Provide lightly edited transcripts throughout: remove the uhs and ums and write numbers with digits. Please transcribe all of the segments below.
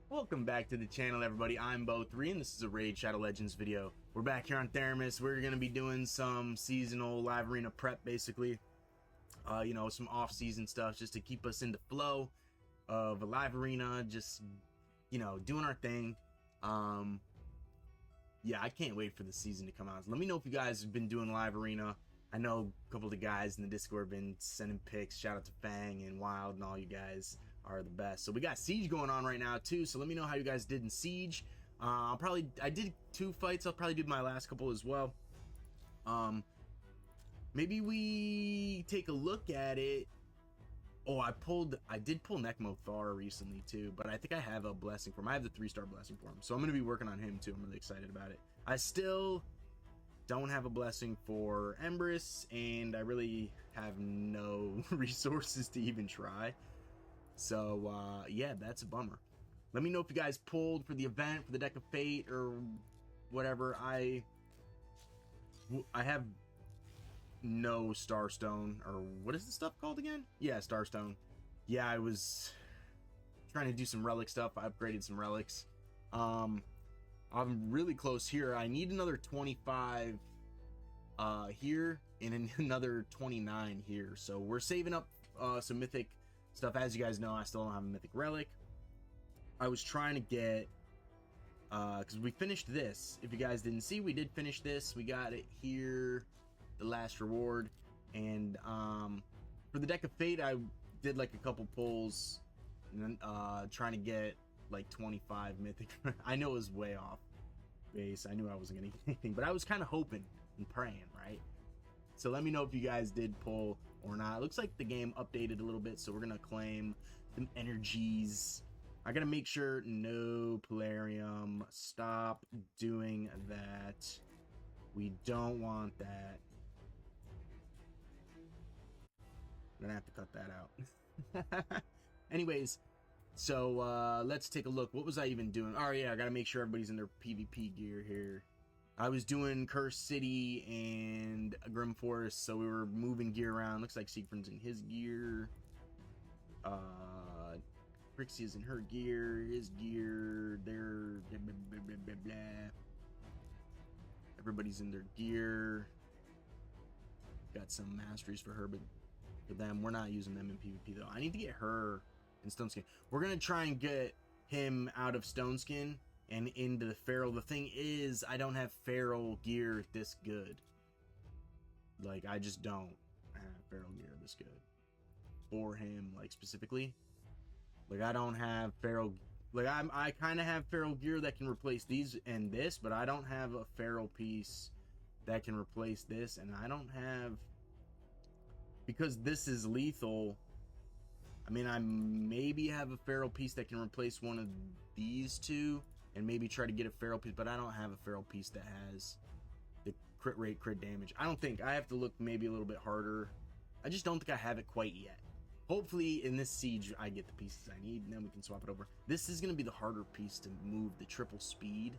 Welcome back to the channel, everybody. I'm Bo3 and this is a Raid Shadow Legends video. We're back here on Theramis. We're going to be doing some seasonal live arena prep, basically. You know, some off-season stuff just to keep us in the flow of a live arena, just, you know, doing our thing. Yeah, I can't wait for the season to come out. So let me know if you guys have been doing live arena. I know a couple of the guys in the Discord have been sending pics. Shout out to Fang and Wild and all you guys are the best. So we got Siege going on right now too, so let me know how you guys did in Siege. I did 2 fights. I'll probably do my last couple as well. Maybe we take a look at it. Oh, I did pull Necmo Thar recently too, but I think I have a blessing for him. I have the 3-star blessing for him, so I'm going to be working on him too. I'm really excited about it. I still don't have a blessing for Empress, and I really have no resources to even try. So yeah, that's a bummer. Let me know if you guys pulled for the event, for the Deck of Fate, or whatever. I have no Starstone, or what is the stuff called again? Yeah, Starstone. Yeah, I was trying to do some relic stuff. I upgraded some relics. I'm really close here. I need another 25 here and another 29 here. So we're saving up some mythic stuff. As you guys know, I still don't have a mythic relic. I was trying to get because we finished this. If you guys didn't see, we did finish this. We got it here, the last reward. And for the Deck of Fate, I did like a couple pulls and then trying to get like 25 mythic. I know it was way off base. I knew I wasn't gonna get anything, but I was kind of hoping and praying, right? So let me know if you guys did pull or not. It looks like the game updated a little bit, so we're gonna claim some energies. I gotta make sure no Plarium. Stop doing that. We don't want that. I'm gonna have to cut that out. Anyways, so let's take a look. What was I even doing? Oh yeah, I gotta make sure everybody's in their PvP gear here. I was doing Cursed City and Grim Forest, so we were moving gear around. Looks like Siegfried's in his gear. Trixie is in her gear. His gear. They're blah, blah, blah, blah, blah. Everybody's in their gear. Got some masteries for her, but for them, we're not using them in PvP though. I need to get her in Stone Skin. We're gonna try and get him out of Stone Skin and into the Feral. The thing is, I don't have Feral gear this good. Like, I just don't have Feral gear this good for him, like, specifically. Like, I don't have Feral. Like, I kind of have Feral gear that can replace these and this, but I don't have a Feral piece that can replace this, and I don't have, because this is lethal. I mean, I maybe have a Feral piece that can replace one of these two, and maybe try to get a Feral piece, but I don't have a Feral piece that has the crit rate, crit damage. I don't think. I have to look maybe a little bit harder. I just don't think I have it quite yet. Hopefully in this siege I get the pieces I need, and then we can swap it over. This is going to be the harder piece to move, the triple speed.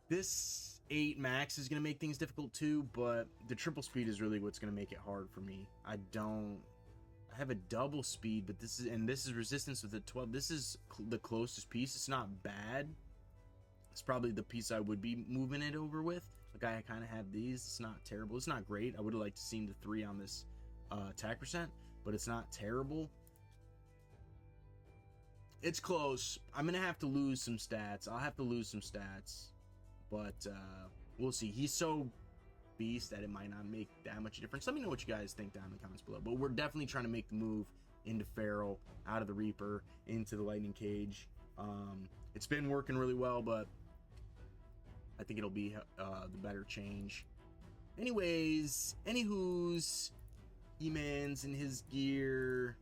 This 8 max is going to make things difficult too, but the triple speed is really what's going to make it hard for me. I have a double speed, but this is resistance with a 12. This is the closest piece. It's not bad. It's probably the piece I would be moving it over with. Like, I kind of have these. It's not terrible. It's not great. I would have liked to seen the 3 on this attack percent, but it's not terrible. It's close. I'm gonna have to lose some stats. I'll have to lose some stats, but we'll see. He's so beast that it might not make that much difference. Let me know what you guys think down in the comments below, but we're definitely trying to make the move into Feral, out of the Reaper, into the Lightning Cage. It's been working really well, but I think it'll be the better change. Anyways, anywho's, E-Man's in his gear,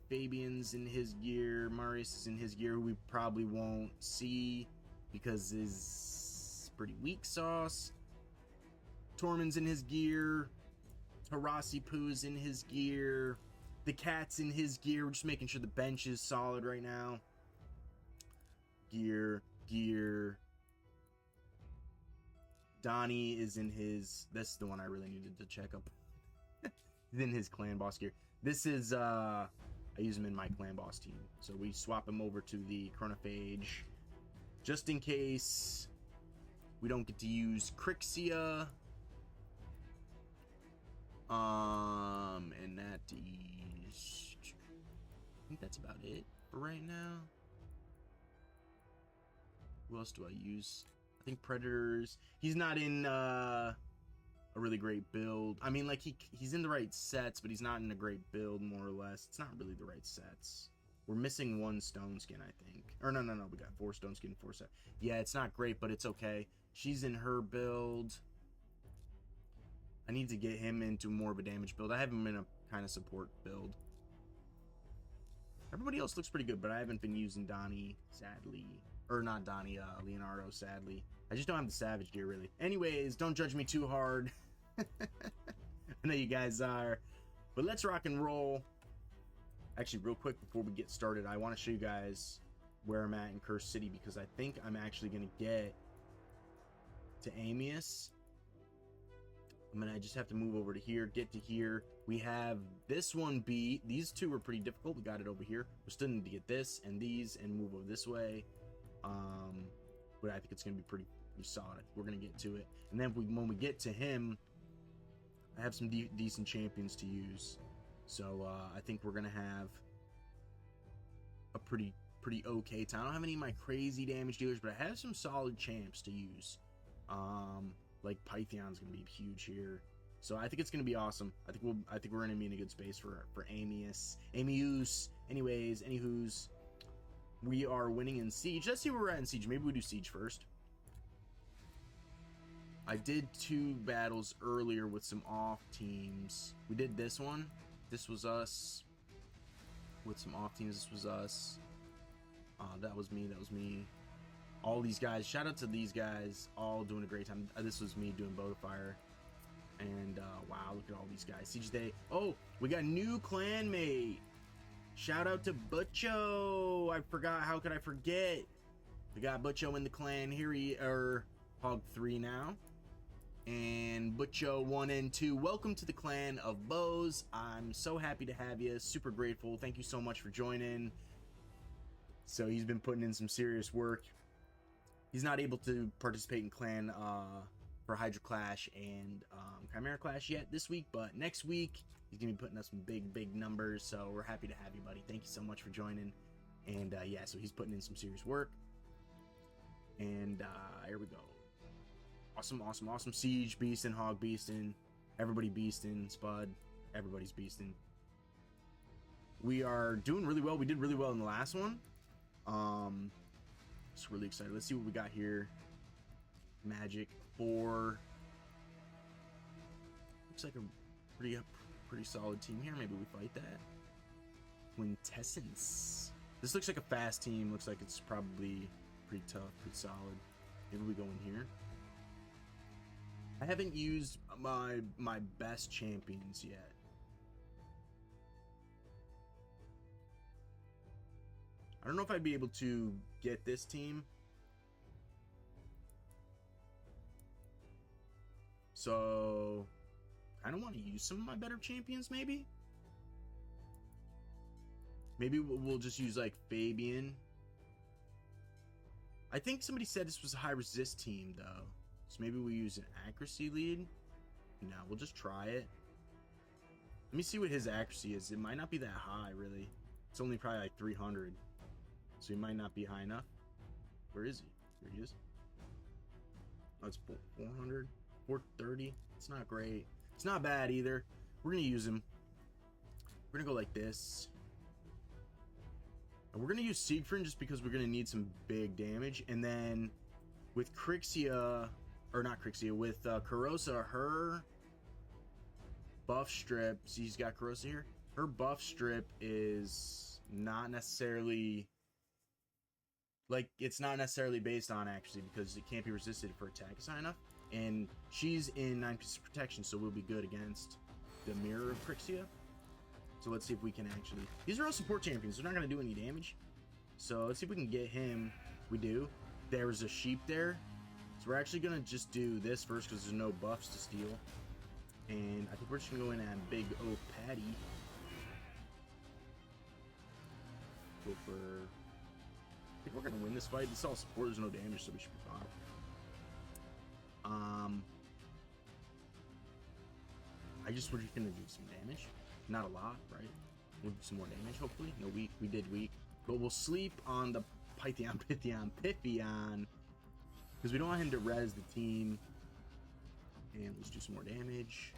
Fabian's in his gear, Marius is in his gear, who we probably won't see because is pretty weak sauce. Tormund's in his gear, Tarasi Poo's in his gear, the cat's in his gear. We're just making sure the bench is solid right now. Gear. Donnie is in his, this is the one I really needed to check up. He's in his clan boss gear. This is I use him in my clan boss team. So we swap him over to the chronophage just in case we don't get to use Crixia. And that is, I think that's about it for right now. Who else do I use? I think Predators. He's not in a really great build. I mean, like he's in the right sets, but he's not in a great build, more or less. It's not really the right sets. We're missing one stone skin, I think. Or no, we got 4 stone skin, 4 set. Yeah, it's not great, but it's okay. She's in her build. I need to get him into more of a damage build. I have him in a kind of support build. Everybody else looks pretty good, but I haven't been using Donnie, sadly. Or not Donnie, Leonardo, sadly. I just don't have the Savage gear, really. Anyways, don't judge me too hard. I know you guys are. But let's rock and roll. Actually, real quick before we get started, I want to show you guys where I'm at in Cursed City, because I think I'm actually going to get to Amius. I just have to move over to here, get to here. We have this one beat. These two were pretty difficult. We got it over here. We still need to get this and these and move over this way. But I think it's going to be pretty solid. We're going to get to it. And then when we get to him, I have some decent champions to use. So I think we're going to have a pretty okay time. I don't have any of my crazy damage dealers, but I have some solid champs to use. Like Pythion's gonna be huge here, so I think it's gonna be awesome. I think we're gonna be in a good space for Amius. Anyways, anywho's, we are winning in Siege. Let's see where we're at in Siege. Maybe we do Siege first. I did 2 battles earlier with some off teams. We did this one. This was us. With some off teams, this was us. That was me. All these guys, shout out to these guys, all doing a great time. This was me doing Boat of Fire. And wow, look at all these guys. Siege Day. Oh, we got new clanmate. Shout out to Butcho. I forgot, how could I forget? We got Butcho in the clan. Here he Hog 3 now. And Butcho 1 and 2. Welcome to the clan of Bows. I'm so happy to have you. Super grateful. Thank you so much for joining. So he's been putting in some serious work. He's not able to participate in clan for Hydra Clash and Chimera Clash yet this week, but next week he's gonna be putting up some big numbers. So we're happy to have you, buddy. Thank you so much for joining. And yeah, so he's putting in some serious work. And here we go. Awesome. Siege beasting, Hog beasting, everybody beasting, Spud, everybody's beasting. We are doing really well. We did really well in the last one. Just really excited. Let's see what we got here. Magic 4. Looks like a pretty solid team here. Maybe we fight that. Quintessence. This looks like a fast team. Looks like it's probably pretty tough, pretty solid. Maybe we go in here. I haven't used my best champions yet. I don't know if I'd be able to get this team. So, I kind of want to use some of my better champions, maybe. Maybe we'll just use, like, Fabian. I think somebody said this was a high resist team, though. So maybe we use an accuracy lead. No, we'll just try it. Let me see what his accuracy is. It might not be that high, really. It's only probably like 300. So he might not be high enough. Where is he? Here he is. Oh, it's 400, 430. It's not great. It's not bad either. We're gonna use him. We're gonna go like this. And we're gonna use Siegfried just because we're gonna need some big damage. And then with Crixia, or not Crixia, with Karosa, her buff strip. See, he's got Karosa here. Her buff strip is not necessarily, like, it's not necessarily based on actually, because it can't be resisted for attacks high enough. And she's in 9 pieces of protection, so we'll be good against the mirror of Crixia. So let's see if we can actually, these are all support champions, they're not going to do any damage. So let's see if we can get him. We do. There's a sheep there. So we're actually going to just do this first because there's no buffs to steal. And I think we're just gonna go in at Big O Patty. Go for... I think we're gonna win this fight. This is all support, there's no damage, so we should be fine. We're just gonna do some damage. Not a lot, right? We'll do some more damage, hopefully. No, we did weak. But we'll sleep on the Pythion, because we don't want him to res the team. And let's do some more damage.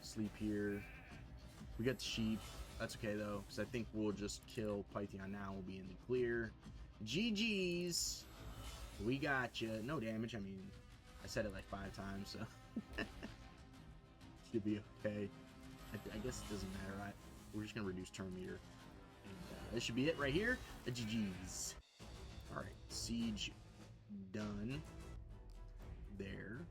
Sleep here. We got the sheep. That's okay, though, because I think we'll just kill Pythion now. We'll be in the clear. GG's. We got you. No damage. I mean, I said it like 5 times, so... Should be okay. I guess it doesn't matter. We're just gonna reduce turn meter, and this should be it right here. The GG's. All right, siege done. There.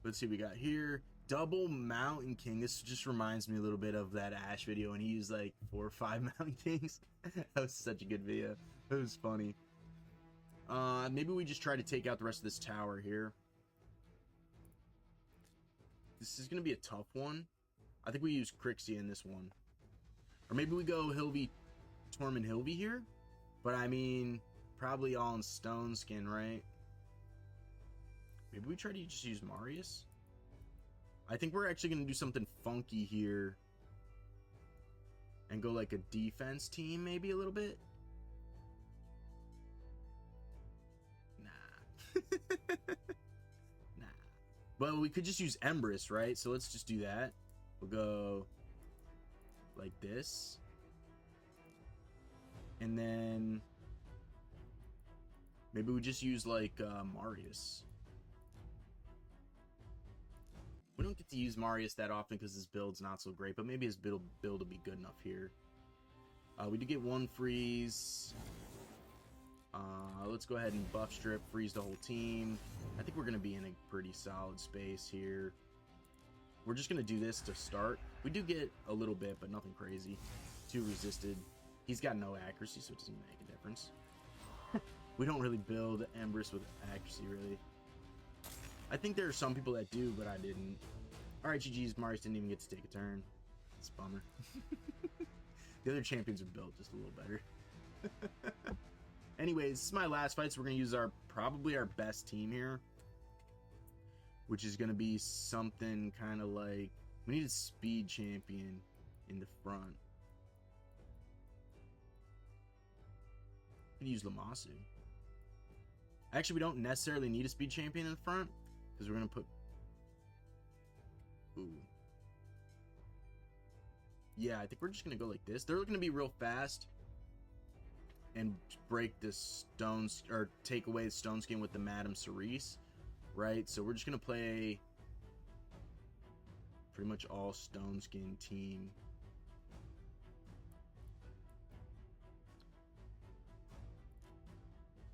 Let's see what we got here. Double Mountain King. This just reminds me a little bit of that Ash video, and he used like 4 or 5 Mountain Kings. That was such a good video. It was funny. Maybe we just try to take out the rest of this tower here. This is going to be a tough one. I think we use Crixie in this one. Or maybe we go Hilvy, Tormund Hilvy here. But I mean, probably all in Stone Skin, right? Maybe we try to just use Marius. I think we're actually going to do something funky here. And go like a defense team maybe a little bit. Nah. Well, we could just use Empress, right? So let's just do that. We'll go like this. And then maybe we just use like Marius. We don't get to use Marius that often because his build's not so great, but maybe his build will be good enough here. We do get 1 freeze. Let's go ahead and buff strip, freeze the whole team. I think we're going to be in a pretty solid space here. We're just going to do this to start. We do get a little bit, but nothing crazy. 2 resisted. He's got no accuracy, so it doesn't make a difference. We don't really build Empress with accuracy, really. I think there are some people that do, but I didn't. Alright, GG's. Marius didn't even get to take a turn. It's a bummer. The other champions are built just a little better. Anyways, this is my last fight, so we're going to use probably our best team here. Which is going to be something kind of like... We need a speed champion in the front. We can use Lamasu. Actually, we don't necessarily need a speed champion in the front. Because we're going to put... Ooh. Yeah, I think we're just going to go like this. They're going to be real fast. And break the stones, or take away the stone skin with the Madame Cerise, right? So we're just gonna play pretty much all stone skin team.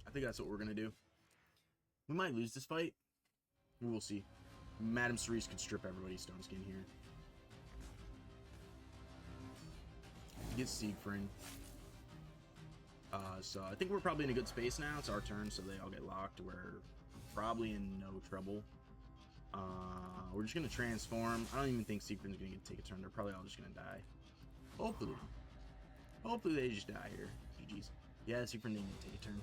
I think that's what we're gonna do. We might lose this fight. We'll see. Madame Cerise could strip everybody's stone skin here. Get Siegfried. So I think we're probably in a good space now. It's our turn, so they all get locked. We're probably in no trouble. We're just going to transform. I don't even think Siegfried's going to take a turn. They're probably all just going to die. Hopefully. Hopefully they just die here. GG's. Yeah, Siegfried didn't even take a turn.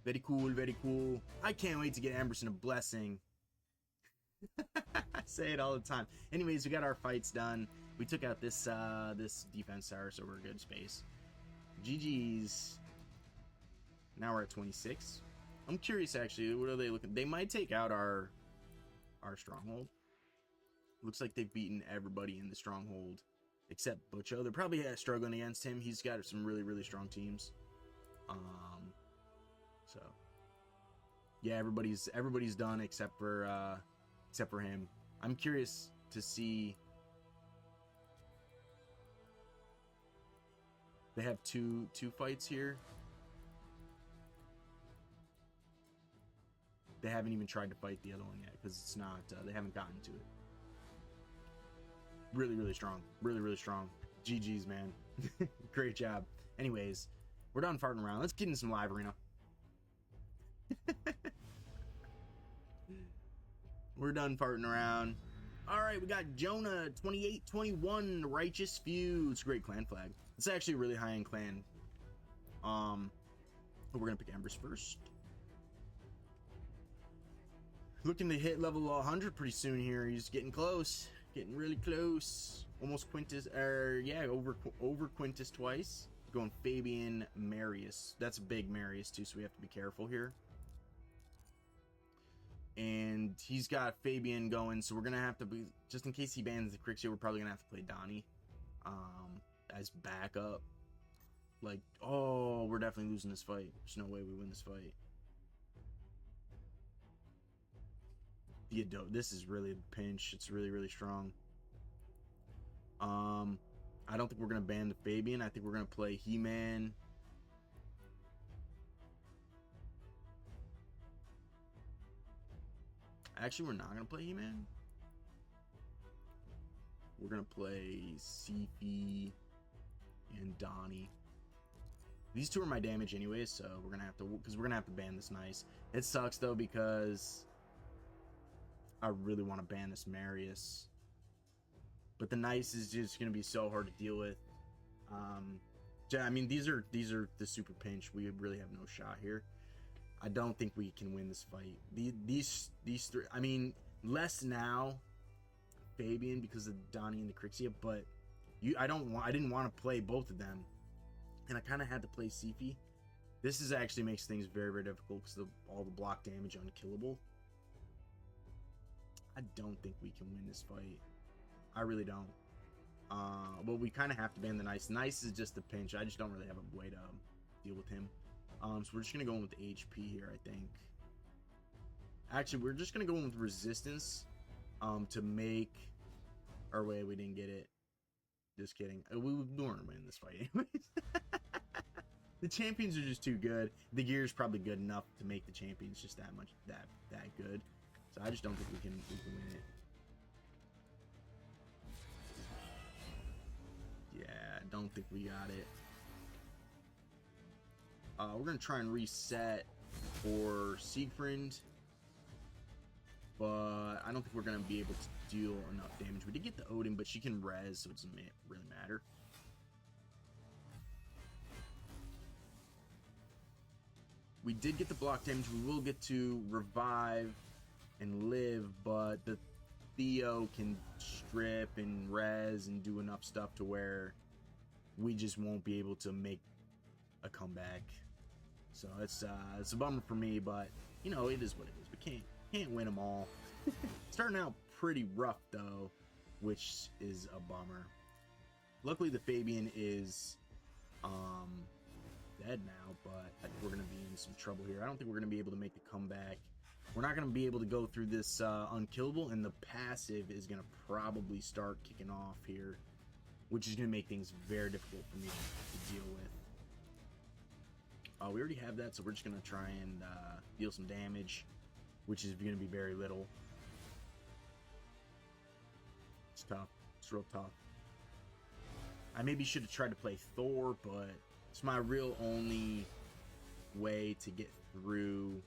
Very cool, very cool. I can't wait to get Amberson a blessing. I say it all the time. Anyways, we got our fights done. We took out this this defense tower, so we're a good space. GG's. Now we're at 26. I'm curious, actually. What are they looking? They might take out our stronghold. Looks like they've beaten everybody in the stronghold except Butcho. They're probably struggling against him. He's got some really, really strong teams. So yeah, everybody's done except for him. I'm curious to see. They have two fights here. They haven't even tried to fight the other one yet because it's not. They haven't gotten to it. Really, really strong. Really, really strong. GG's, man. Great job. Anyways, we're done farting around. Let's get in some live arena. We're done farting around. All right, we got Jonah 2821 Righteous Feud. It's a great clan flag. It's actually a really high-end clan. We're gonna pick Embers first. Looking to hit level 100 pretty soon here. He's getting close, getting really close. Almost Quintus, over Quintus twice. Going Fabian Marius. That's a big Marius too, so we have to be careful here. And he's got Fabian going, so we're gonna have to be, just in case he bans the Crixia, we're probably gonna have to play Donnie as backup. Like, oh, we're definitely losing this fight. There's no way we win this fight. This is really a pinch. It's really, really strong. I don't think we're gonna ban the Fabian. I think we're gonna play He-Man. Actually, we're not gonna play He-Man. We're gonna play Sifi and Donnie. These two are my damage anyways, so we're gonna have to, because we're gonna have to ban this Nice. It sucks though because I really want to ban this Marius, but the Nice is just gonna be so hard to deal with. I mean, these are the super pinch. We really have no shot here. I don't think we can win this fight. These three, I mean, less now Fabian because of Donnie and the Crixia, but I didn't want to play both of them, and I kind of had to play Sifi. This is actually makes things very, very difficult because all the block damage unkillable. I don't think we can win this fight. I really don't. But we kind of have to ban the Nice. Nice is just a pinch. I just don't really have a way to deal with him. So we're just gonna go in with HP here, I think. Actually, we're just gonna go in with resistance, to make our way. We didn't get it. Just kidding. We weren't winning this fight anyways. The champions are just too good. The gear is probably good enough to make the champions just that good. So I just don't think we can win it. Yeah, I don't think we got it. We're gonna try and reset for Siegfried, but I don't think we're gonna be able to deal enough damage. We did get the Odin, but she can res, so it doesn't really matter. We did get the block damage. We will get to revive and live, but the Theo can strip and res and do enough stuff to where we just won't be able to make a comeback. So it's a bummer for me, but you know, it is what it is. We can't win them all. Starting out pretty rough though, which is a bummer. Luckily the Fabian is dead now, but I think we're gonna be in some trouble here. I don't think we're gonna be able to make the comeback. We're not gonna be able to go through this unkillable, and the passive is gonna probably start kicking off here, which is gonna make things very difficult for me to deal with. We already have that, so we're just gonna try and deal some damage, which is gonna be very little. It's tough. It's real tough. I maybe should have tried to play Thor, but it's my real only way to get through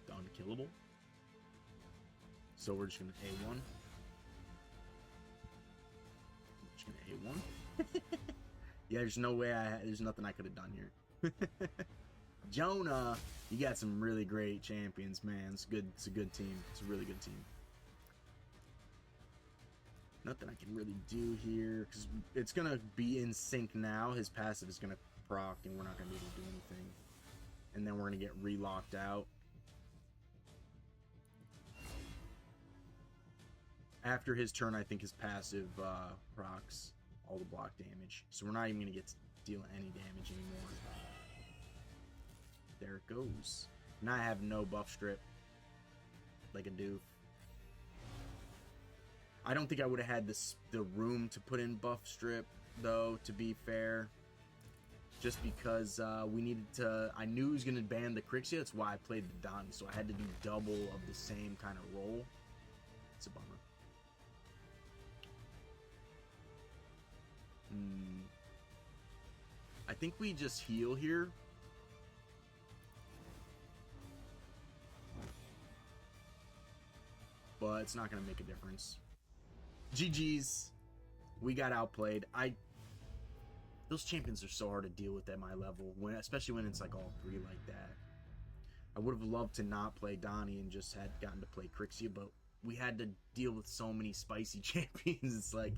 the unkillable. So we're just gonna A1. Just gonna A1. Yeah, there's no way there's nothing I could have done here. Jonah, you got some really great champions, man. It's good. It's a good team. It's a really good team. Nothing I can really do here because it's gonna be in sync now. His passive is gonna proc, and we're not gonna be able to do anything. And then we're gonna get relocked out. After his turn, I think his passive procs all the block damage, so we're not even gonna get to deal any damage anymore. There it goes. Now I have no buff strip like a doof. I don't think I would have had the room to put in buff strip though, to be fair, just because we needed to. I knew he was gonna ban the Crixia. That's why I played the Donnie, so I had to do double of the same kind of role. It's a bummer. I think we just heal here. it's not gonna make a difference. GG's. We got outplayed. Those champions are so hard to deal with at my level, especially when it's like all three like that. I would have loved to not play Donnie and just had gotten to play Crixia, but we had to deal with so many spicy champions. It's like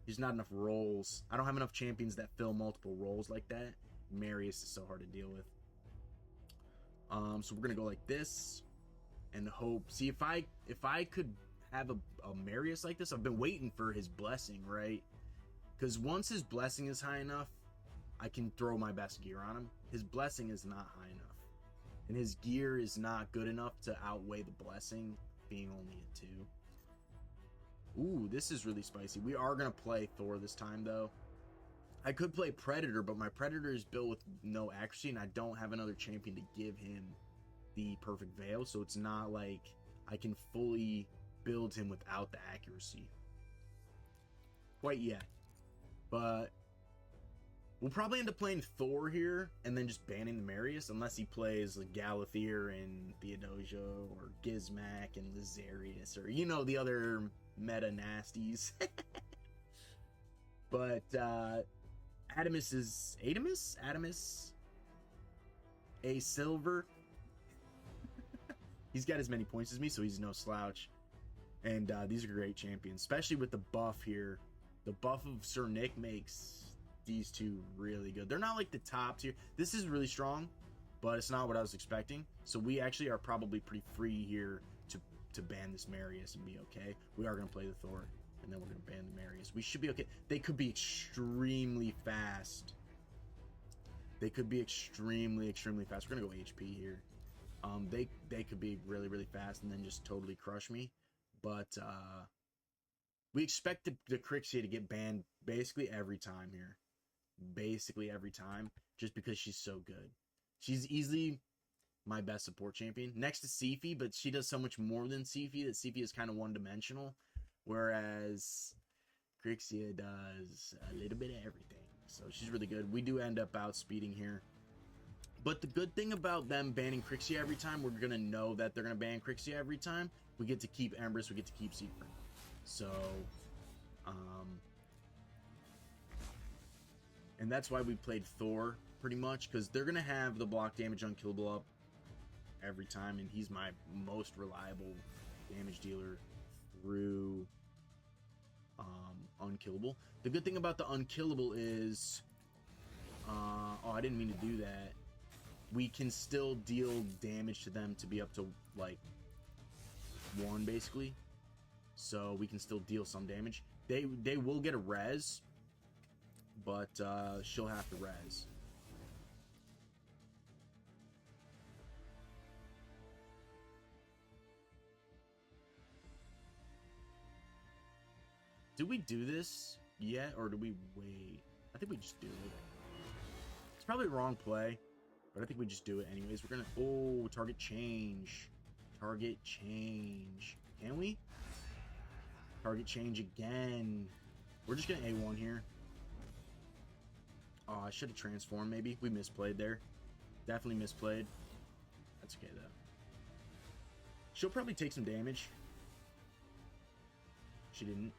there's not enough roles. I don't have enough champions that fill multiple roles like that. Marius is so hard to deal with. So we're gonna go like this and hope. See if I could have a Marius like this. I've been waiting for his blessing, right? Because once his blessing is high enough, I can throw my best gear on him. His blessing is not high enough. And his gear is not good enough to outweigh the blessing being only a 2. Ooh, this is really spicy. We are going to play Thor this time, though. I could play Predator, but my Predator is built with no accuracy, and I don't have another champion to give him the perfect veil, so it's not like I can fully build him without the accuracy. Quite yet. But we'll probably end up playing Thor here and then just banning the Marius unless he plays like Galathier and Theodosia or Gizmak and Lazarius or, you know, the other meta nasties. But Adamus, a silver. He's got as many points as me, so he's no slouch. And these are great champions, especially with the buff here. The buff of Sir Nick makes these two really good. They're not like the top tier. This is really strong, but it's not what I was expecting. So we actually are probably pretty free here to ban this Marius and be okay. We are going to play the Thor, and then we're going to ban the Marius. We should be okay. They could be extremely fast. They could be extremely fast. We're going to go HP here. They could be really, really fast and then just totally crush me. But we expect the Crixia to get banned basically every time here. Basically every time, just because she's so good. She's easily my best support champion, next to Sifi, but she does so much more than Sifi that Sifi is kind of one-dimensional, whereas Crixia does a little bit of everything. So she's really good. We do end up outspeeding here. But the good thing about them banning Crixia every time, we're going to know that they're going to ban Crixia every time. We get to keep Empress, we get to keep Siegfried. So, and that's why we played Thor pretty much, because they're going to have the block damage unkillable up every time, and he's my most reliable damage dealer through unkillable. The good thing about the unkillable is, oh, I didn't mean to do that. We can still deal damage to them to be up to, like, 1, basically. So we can still deal some damage. They will get a res, but she'll have to res. Do we do this yet, or do we wait? I think we just do it. It's probably a wrong play, but I think we just do it anyways. We're gonna... Oh, target change. Target change. Can we? Target change again. We're just gonna A1 here. Oh, I should have transformed maybe. We misplayed there. Definitely misplayed. That's okay though. She'll probably take some damage. She didn't.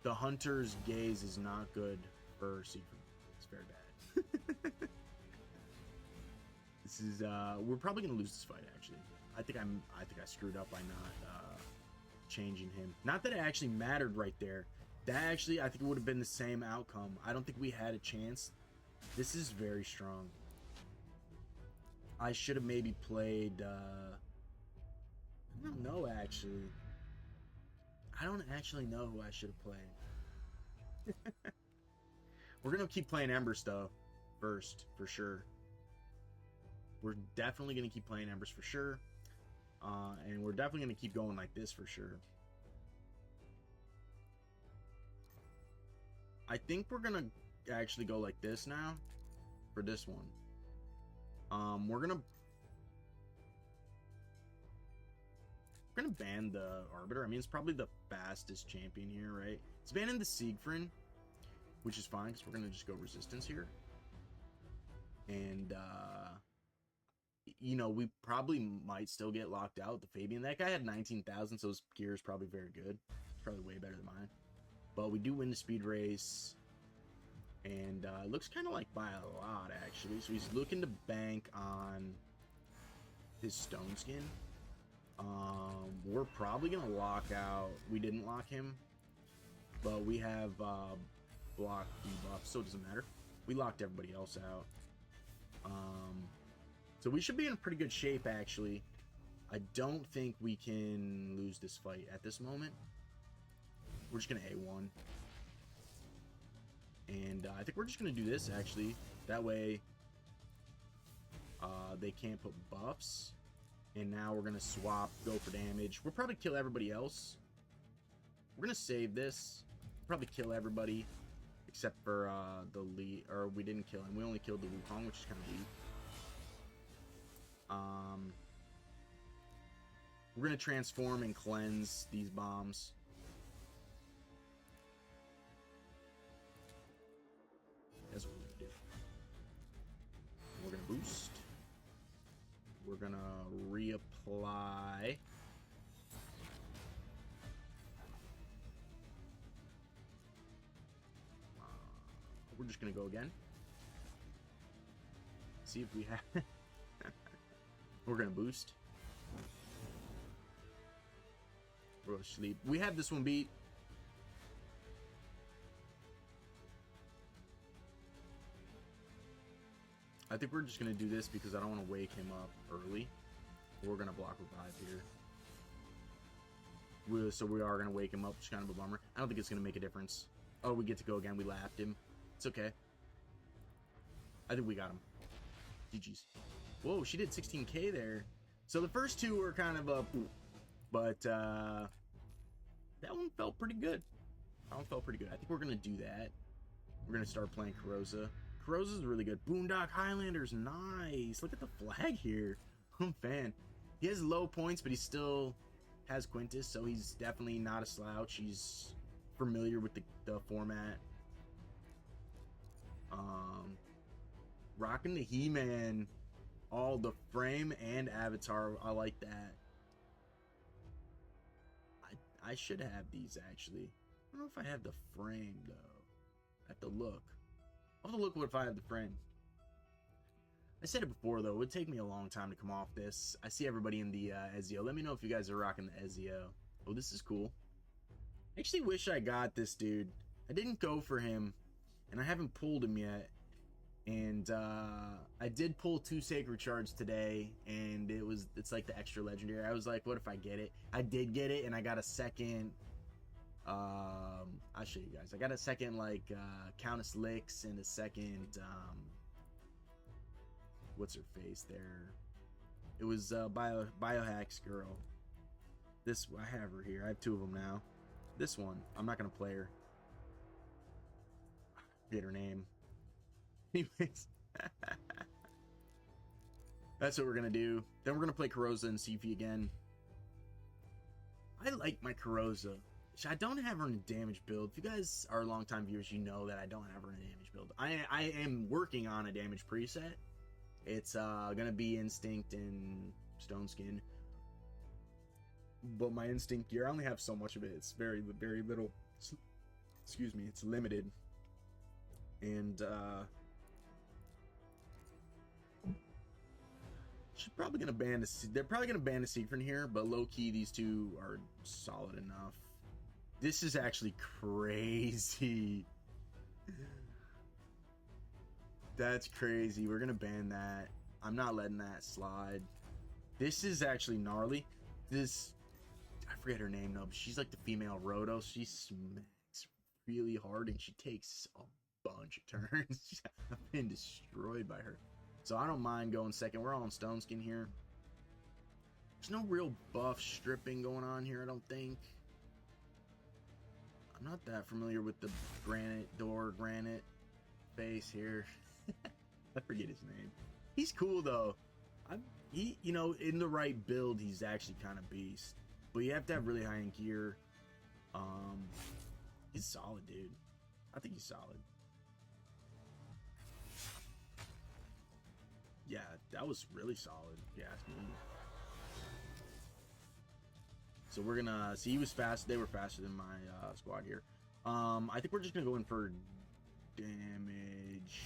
The Hunter's Gaze is not good for Siegfried. It's very bad. This is we're probably gonna lose this fight actually. I think I screwed up by not changing him. Not that it actually mattered right there. That actually, I think it would have been the same outcome. I don't think we had a chance. This is very strong. I should have maybe played I don't know actually. I don't actually know who I should have played. We're gonna keep playing Embers though first, for sure. We're definitely gonna keep playing Embers for sure. And we're definitely gonna keep going like this for sure. I think we're gonna actually go like this now for this one. We're gonna ban the Arbiter. I mean, it's probably the fastest champion here, right? It's banning the Siegfried, which is fine because we're gonna just go resistance here. And you know, we probably might still get locked out with the Fabian. That guy had 19,000, so his gear is probably very good. It's probably way better than mine. But we do win the speed race. And it looks kind of like by a lot, actually. So he's looking to bank on his stone skin. We're probably going to lock out. We didn't lock him. But we have block debuff, so it doesn't matter. We locked everybody else out. So we should be in pretty good shape, actually. I don't think we can lose this fight at this moment. We're just going to A1. And I think we're just going to do this, actually. That way, they can't put buffs. And now we're going to swap, go for damage. We'll probably kill everybody else. We're going to save this. Probably kill everybody. Except for the Lee. Or we didn't kill him. We only killed the Wukong, which is kind of weak. We're going to transform and cleanse these bombs. That's what we're going to do. We're going to boost. We're going to reapply. We're just going to go again. See if we have... We're going to boost. We're going to sleep. We have this one beat. I think we're just going to do this because I don't want to wake him up early. We're going to block revive here. So we are going to wake him up, which is kind of a bummer. I don't think it's going to make a difference. Oh, we get to go again. We laughed him. It's okay. I think we got him. GG's. Whoa, she did 16k there. So the first two were kind of a... But that one felt pretty good. That one felt pretty good. I think we're going to do that. We're going to start playing Corrosa. Corrosa's really good. Boondock Highlanders, nice. Look at the flag here. I'm a fan. He has low points, but he still has Quintus, so he's definitely not a slouch. He's familiar with the format. Rocking the He-Man. All the frame and avatar. I like that. I should have these, actually. I don't know if I have the frame, though. I have to look. I'll have to look what if I have the frame. I said it before, though. It would take me a long time to come off this. I see everybody in the Ezio. Let me know if you guys are rocking the Ezio. Oh, this is cool. I actually wish I got this dude. I didn't go for him, and I haven't pulled him yet. And I did pull 2 Sacred Shards today, and it's like the extra legendary. I was like, what if I get it? I did get it, and I got a second... I'll show you guys. I got a second, like, Countess Licks and a second, what's her face there? It was, Biohacks girl. This, I have her here. I have 2 of them now. This one, I'm not gonna play her. Get her name. Anyways. That's what we're gonna do. Then we're gonna play Corrosa and Sifi again. I like my Corrosa. I don't have her in a damage build. If you guys are longtime viewers, you know that I don't have her in a damage build. I am working on a damage preset. It's gonna be Instinct and Stone Skin. But my Instinct gear, I only have so much of it. It's very, very little. Excuse me, it's limited. And she's probably gonna ban they're probably gonna ban a secret here, but low key these two are solid enough. This is actually crazy. That's crazy. We're gonna ban that. I'm not letting that slide. This is actually gnarly. This, I forget her name though, but she's like the female Roto. She smacks really hard and she takes a bunch of turns. I've been destroyed by her. So I don't mind going second. We're all on Stone Skin here. There's no real buff stripping going on here, I don't think. I'm not that familiar with the granite face here. I forget his name. He's cool though. He, you know, in the right build, he's actually kind of beast. But you have to have really high end gear. He's solid, dude. I think he's solid. Yeah, that was really solid, if you ask me. So we're gonna see, he was fast. They were faster than my squad here. I think we're just gonna go in for damage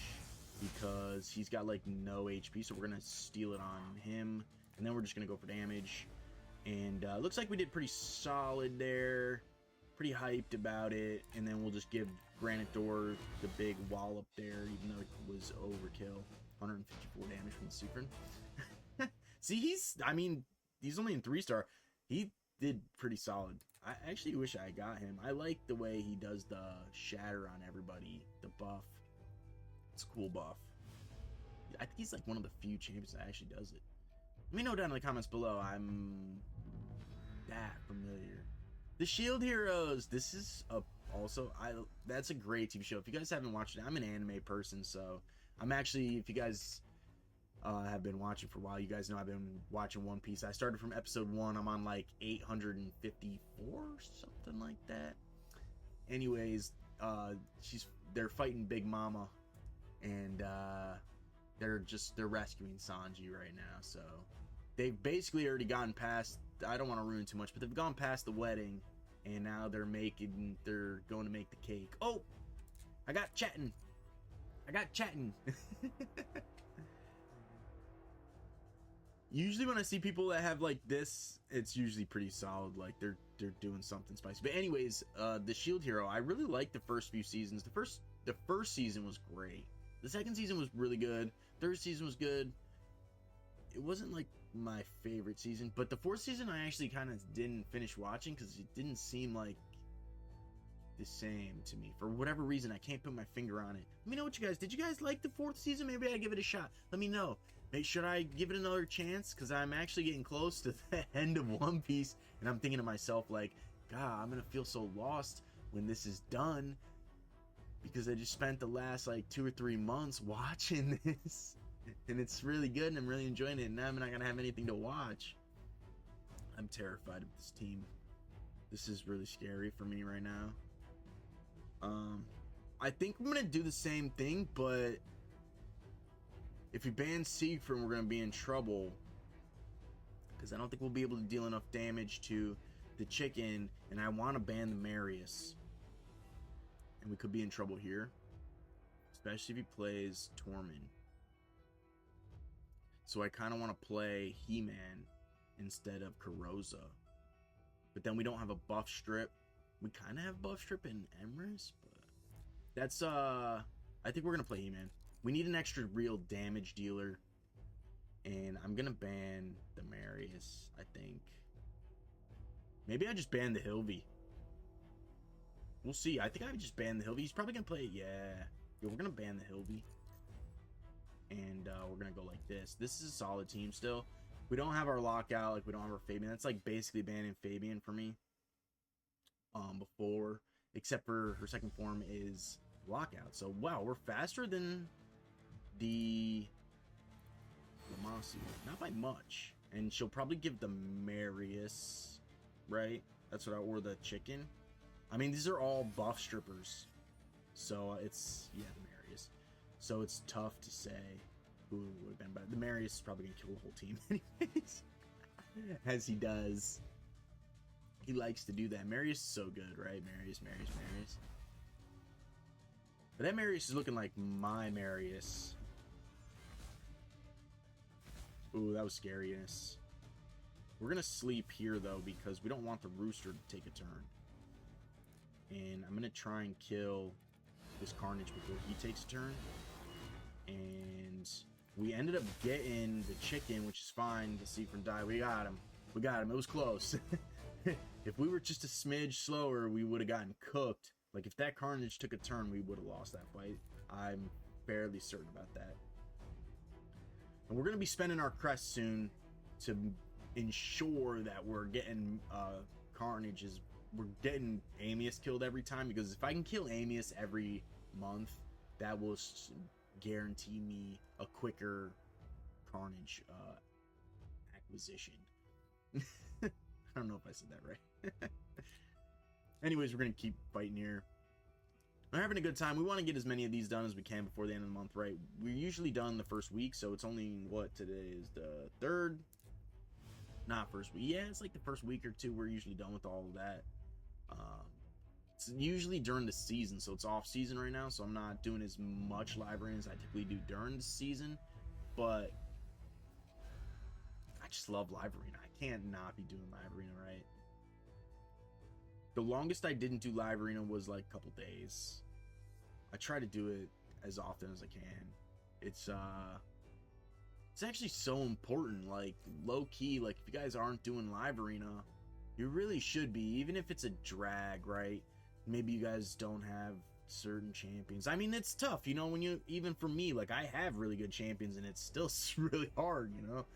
because he's got like no HP, so we're gonna steal it on him, and then we're just gonna go for damage. And looks like we did pretty solid there, pretty hyped about it. And then we'll just give Granite Door the big wallop there, even though it was overkill. 154 damage from the Sucron. See, I mean, he's only in 3-star. He did pretty solid. I actually wish I got him. I like the way he does the shatter on everybody, the buff. It's a cool buff. I think he's like one of the few champions that actually does it. Let me know down in the comments below. I'm that familiar. The Shield Heroes. This is that's a great TV show. If you guys haven't watched it, I'm an anime person, so I'm actually, if you guys have been watching for a while, you guys know I've been watching One Piece. I started from episode 1. I'm on like 854, something like that. Anyways, they're fighting Big Mama, and they're rescuing Sanji right now. So they've basically already gotten past, I don't want to ruin too much, but they've gone past the wedding, and now they're going to make the cake. Oh, I got chatting. Usually when I see people that have like this, it's usually pretty solid. Like they're doing something spicy. But anyways, the Shield Hero, I really liked the first few seasons. The first season was great. The second season was really good. Third season was good. It wasn't like my favorite season, but the fourth season I actually kind of didn't finish watching because it didn't seem like the same to me. For whatever reason, I can't put my finger on it. Let me know what you guys, did you guys like the fourth season? Maybe I give it a shot. Let me know. Should I give it another chance? Because I'm actually getting close to the end of One Piece, and I'm thinking to myself like, God, I'm gonna feel so lost when this is done, because I just spent the last like 2 or 3 months watching this, and it's really good, and I'm really enjoying it, and now I'm not gonna have anything to watch. I'm terrified of this team. This is really scary for me right now. I think I'm gonna do the same thing, but if we ban Siegfried, we're gonna be in trouble, because I don't think we'll be able to deal enough damage to the chicken, and I want to ban the Marius, and we could be in trouble here, especially if he plays Tormund. So I kind of want to play He-Man instead of Karoza, but then we don't have a buff strip. We kind of have buff strip in Emrys, but that's I think we're gonna play He-Man. We need an extra real damage dealer, and I'm gonna ban the Marius. I think maybe I just ban the Hilvy. We'll see. I think I just ban the Hilvy. He's probably gonna play it. Yeah, we're gonna ban the Hilvy, and we're gonna go like this. This is a solid team still. We don't have our lockout, like we don't have our Fabian. That's like basically banning Fabian for me. Before, except for her second form is lockout. So wow, we're faster than the Lamasu, not by much. And she'll probably give the Marius, right? That's what or the chicken. I mean, these are all buff strippers, so it's, yeah, the Marius. So it's tough to say who would have been better. The Marius is probably gonna kill the whole team anyways, as he does. He likes to do that. Marius is so good, right? Marius. But that Marius is looking like my Marius. Ooh, that was scariness. We're gonna sleep here though, because we don't want the rooster to take a turn. And I'm gonna try and kill this Carnage before he takes a turn. And we ended up getting the chicken, which is fine. The Seafron died. We got him. It was close. If we were just a smidge slower, we would have gotten cooked. Like, if that Carnage took a turn, we would have lost that fight. I'm fairly certain about that. And we're going to be spending our crest soon to ensure that we're getting Carnages. We're getting Amius killed every time, because if I can kill Amius every month, that will guarantee me a quicker Carnage acquisition. I don't know if I said that right. Anyways, we're going to keep fighting here. I'm having a good time. We want to get as many of these done as we can before the end of the month, right? We're usually done the first week, so it's only, what, today is the 3rd? Not first week. Yeah, it's like the first week or two. We're usually done with all of that. It's usually during the season, so it's off season right now, so I'm not doing as much live arena as I typically do during the season, but I just love live arena. I can't not be doing live arena, right? The longest I didn't do live arena was like a couple days. I try to do it as often as I can. It's actually so important, like low key, like if you guys aren't doing live arena, you really should be, even if it's a drag, right? Maybe you guys don't have certain champions. I mean, it's tough, you know, when you, even for me, like I have really good champions and it's still really hard, you know,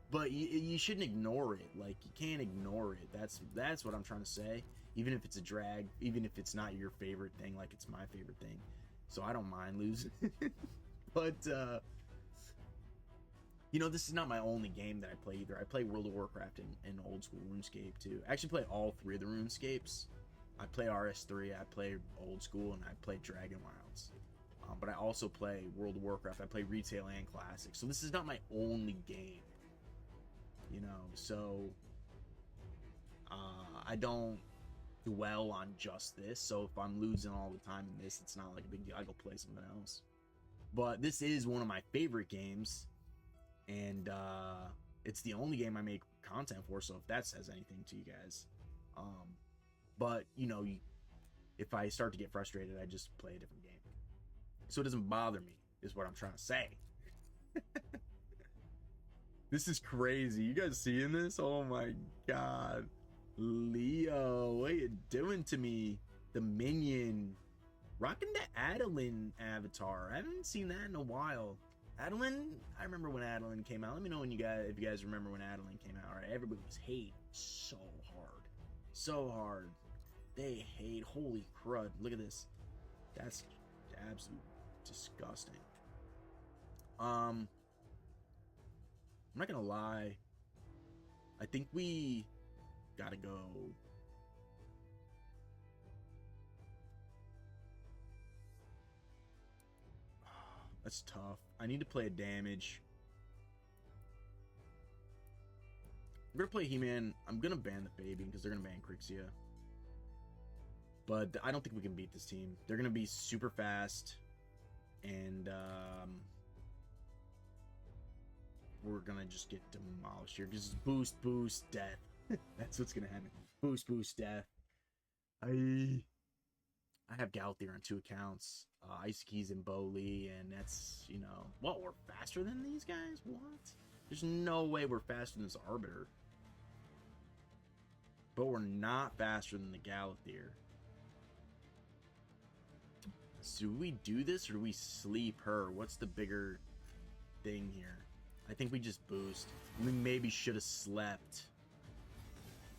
but you shouldn't ignore it. Like you can't ignore it. That's what I'm trying to say. Even if it's a drag, even if it's not your favorite thing, like it's my favorite thing. So I don't mind losing. But, you know, this is not my only game that I play either. I play World of Warcraft and old school RuneScape too. I actually play all 3 of the RuneScapes. I play RS3, I play old school, and I play Dragon Wilds. But I also play World of Warcraft. I play retail and classic. So this is not my only game, you know. So I don't dwell on just this. So if I'm losing all the time in this, it's not like a big deal. I go play something else. But this is one of my favorite games, and it's the only game I make content for. So if that says anything to you guys, but you know, if I start to get frustrated, I just play a different game, so it doesn't bother me, is what I'm trying to say. This is crazy. You guys seeing this? Oh my god, Leo, what are you doing to me? The minion rocking the Adeline avatar. I haven't seen that in a while. Adeline, I remember when Adeline came out. Let me know when if you guys remember when Adeline came out. Right, everybody was hating so hard. They hate. Holy crud! Look at this. That's absolutely disgusting. I'm not gonna lie. I think we gotta go. That's tough. I need to play a damage. I'm gonna play He-Man. I'm gonna ban the baby because they're gonna ban Crixia. But I don't think we can beat this team. They're gonna be super fast, and we're gonna just get demolished here. Just boost, death. That's what's gonna happen. Boost, death. I have Galthier on 2 accounts. Ice Keys and Bowley, and that's, you know, what, we're faster than these guys? What? There's no way we're faster than this Arbiter. But we're not faster than the Galthier. So do we do this or do we sleep her? What's the bigger thing here? I think we just boost. We maybe should have slept.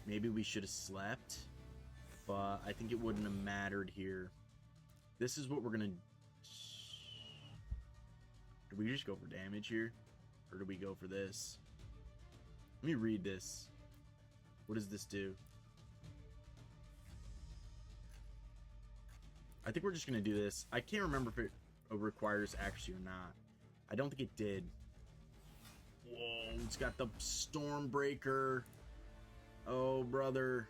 Maybe we should have slept. But I think it wouldn't have mattered here. This is what we're gonna... Do we just go for damage here? Or do we go for this? Let me read this. What does this do? I think we're just gonna do this. I can't remember if it requires accuracy or not. I don't think it did. Whoa, it's got the Stormbreaker. Oh, brother.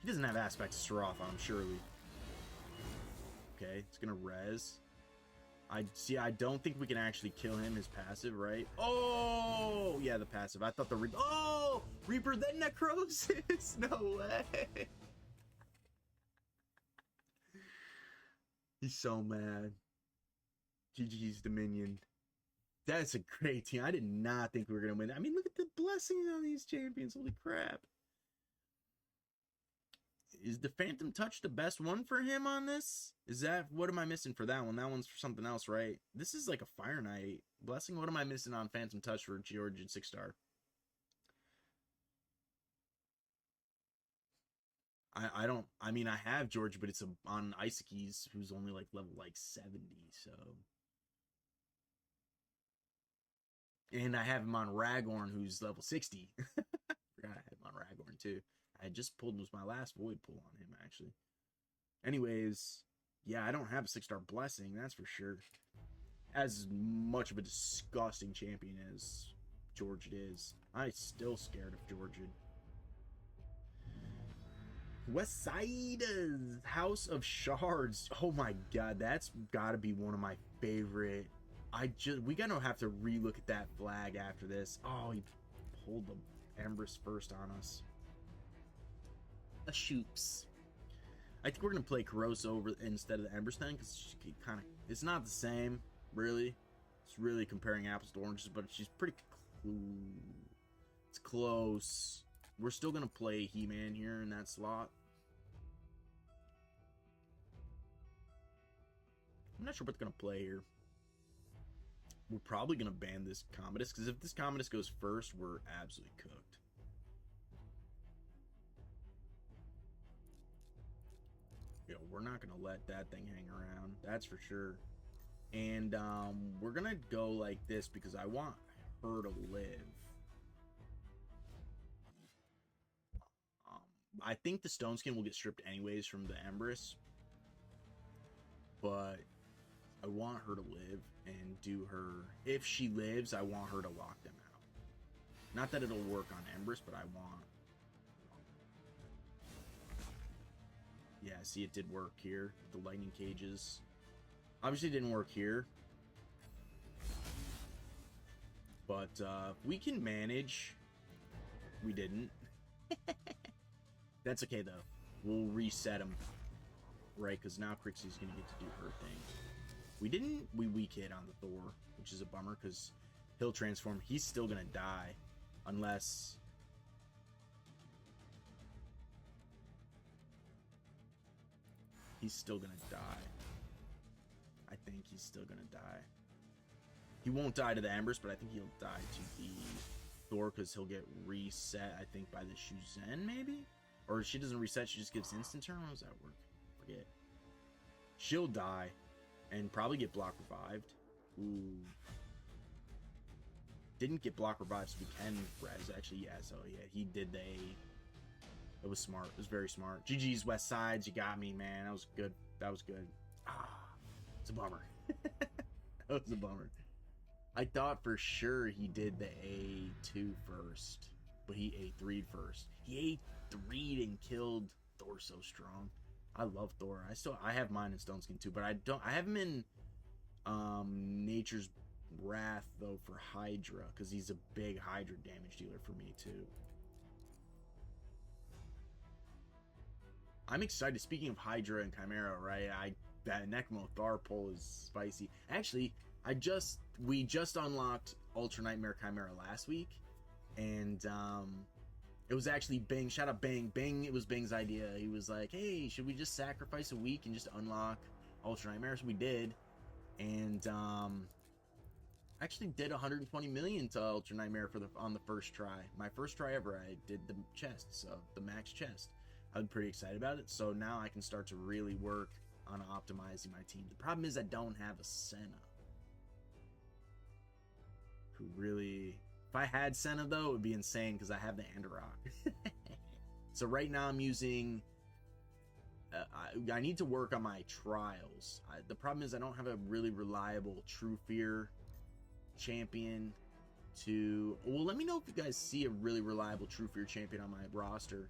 He doesn't have aspects of Sarath on him, surely. Okay, it's gonna res. I don't think we can actually kill him, his passive, right? Oh, yeah, the passive. I thought the oh, Reaper, then Necrosis. No way. He's so mad. GG's Dominion. That's a great team. I did not think we were gonna win. I mean, look at the blessings on these champions. Holy crap. Is the Phantom Touch the best one for him on this? Is that... What am I missing for that one? That one's for something else, right? This is like a Fire Knight. Blessing, what am I missing on Phantom Touch for George and 6-star? I don't... I mean, I have George, but it's on Isaac's, who's only like level like 70, so... And I have him on Ragorn, who's level 60. Forgot I had him on Ragorn, too. I just pulled... was my last Void pull on him, actually. Anyways, yeah, I don't have a 6-star blessing, that's for sure. As much of a disgusting champion as George is, I'm still scared of George. West Side House of Shards. Oh my god, that's gotta be one of my favorite. We gotta have to relook at that flag after this. Oh, he pulled the Empress first on us. A shoops. I think we're gonna play Corrosa over instead of the Empress then, because it's not the same, really. It's really comparing apples to oranges, but she's pretty it's close. We're still gonna play He-Man here in that slot. I'm not sure what's gonna play here. We're probably gonna ban this Commodus, because if this Commodus goes first, we're absolutely cooked. Yo, we're not gonna let that thing hang around, that's for sure. And we're gonna go like this because I want her to live. I think the Stone Skin will get stripped anyways from the Empress, but I want her to live and do her. If she lives, I want her to lock them out. Not that it'll work on Empress, but I want. Yeah, see, it did work here. The lightning cages. Obviously, it didn't work here. But we can manage. We didn't. That's okay, though. We'll reset him. Right, because now Crixie's going to get to do her thing. We didn't. We weak hit on the Thor, which is a bummer, because he'll transform. He's still going to die. Unless... he's still going to die. I think he's still going to die. He won't die to the Embers, but I think he'll die to the Thor, because he'll get reset, I think, by the Shuzen, maybe? Or she doesn't reset, she just gives instant turn? How does that work? Forget. She'll die, and probably get block revived. Ooh. Didn't get block revived, so we can res. Actually, yeah, so yeah, he did the... It was smart. It was very smart. GG's West Sides, you got me, man. That was good. That was good. Ah, it's a bummer. That was a bummer. I thought for sure he did the A2 first, but he A3'd first. He A3'd and killed Thor so strong. I love Thor. I have mine in Stone Skin too, but I have him in Nature's Wrath though for Hydra, because he's a big Hydra damage dealer for me too. I'm excited. Speaking of Hydra and Chimera, right? That Necmo Thar pull is spicy. Actually, we just unlocked Ultra Nightmare Chimera last week, and it was actually Bing. Shout out Bing. Bing, it was Bing's idea. He was like, "Hey, should we just sacrifice a week and just unlock Ultra Nightmare?" So we did, and actually did 120 million to Ultra Nightmare on the first try. My first try ever. I did the chest, so the max chest. I'm pretty excited about it. So now I can start to really work on optimizing my team. The problem is I don't have a Senna. Who really... If I had Senna, though, it would be insane because I have the Andorok. So right now I'm using... I need to work on my trials. The problem is I don't have a really reliable True Fear champion to... Well, let me know if you guys see a really reliable True Fear champion on my roster.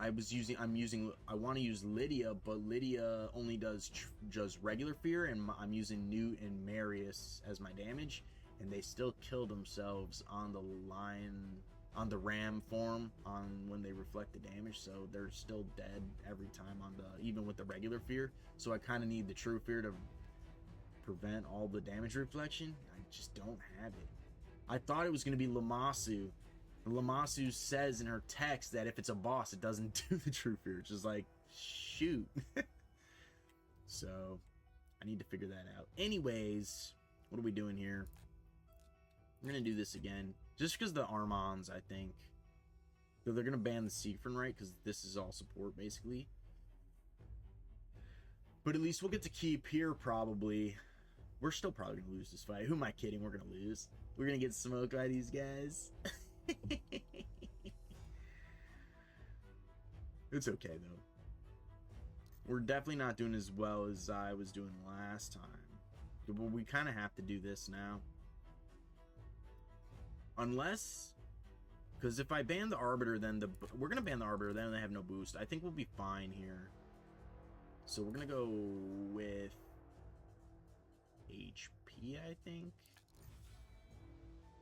I want to use Lydia, but Lydia only does just regular fear, and I'm using Newt and Marius as my damage, and they still kill themselves on the ram form when they reflect the damage, so they're still dead every time even with the regular fear. So I kind of need the true fear to prevent all the damage reflection. I just don't have it. I thought it was going to be Lamasu. Lamasu says in her text that if it's a boss, it doesn't do the true fear. It's just like, shoot. So, I need to figure that out. Anyways, what are we doing here? We're going to do this again. Just because the Armons, I think. So they're going to ban the Siegfried, right? Because this is all support, basically. But at least we'll get to keep here, probably. We're still probably going to lose this fight. Who am I kidding? We're going to lose. We're going to get smoked by these guys. It's okay, though. We're definitely not doing as well as I was doing last time. But we kind of have to do this now. Unless... Because if I ban the Arbiter, then we're going to ban the Arbiter, then they have no boost. I think we'll be fine here. So we're going to go with HP, I think.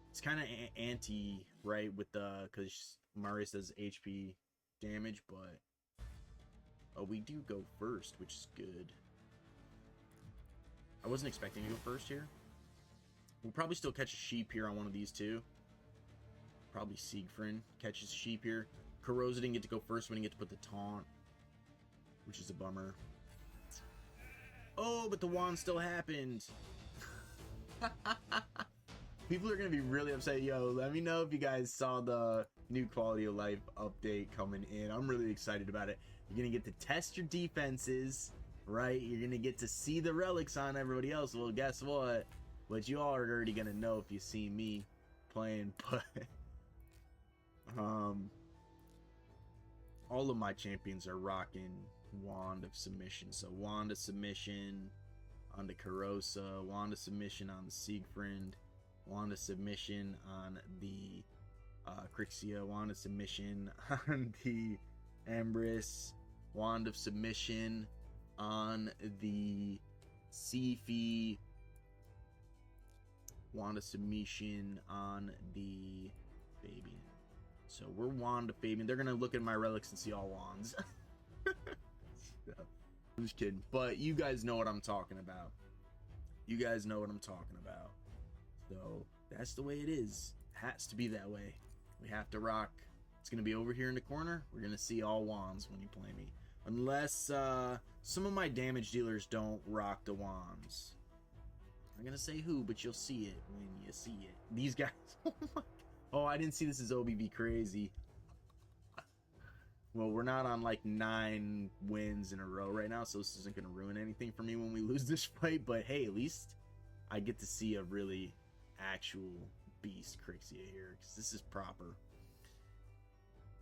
It's kind of anti, right, with the... Because Marius does HP damage, but... Oh, we do go first, which is good. I wasn't expecting to go first here. We'll probably still catch a sheep here on one of these two. Probably Siegfried catches sheep here. Carosa didn't get to go first. We didn't get to put the taunt, which is a bummer. Oh, but the wand still happened. People are going to be really upset. Yo, let me know if you guys saw the new quality of life update coming in. I'm really excited about it. You're going to get to test your defenses, right? You're going to get to see the relics on everybody else. Well, guess what? What you all are already going to know if you see me playing, but all of my champions are rocking Wand of Submission. So Wand of Submission on the Carosa, Wand of Submission on the Siegfried, Wand of Submission on the Crixia, Wand of Submission on the Empress, Wand of Submission on the Sifi, Wand of Submission on the Fabian. So we're Wand of Fabian. They're going to look at my relics and see all wands. I'm just kidding. But you guys know what I'm talking about. You guys know what I'm talking about. So that's the way it is. Has to be that way. We have to rock. It's going to be over here in the corner. We're going to see all wands when you play me. Unless some of my damage dealers don't rock the wands. I'm going to say who, but you'll see it when you see it. These guys. Oh my God. Oh, I didn't see this as OBB crazy. Well, we're not on like 9 wins in a row right now, so this isn't going to ruin anything for me when we lose this fight. But hey, at least I get to see a really actual beast Crixia here, because this is proper.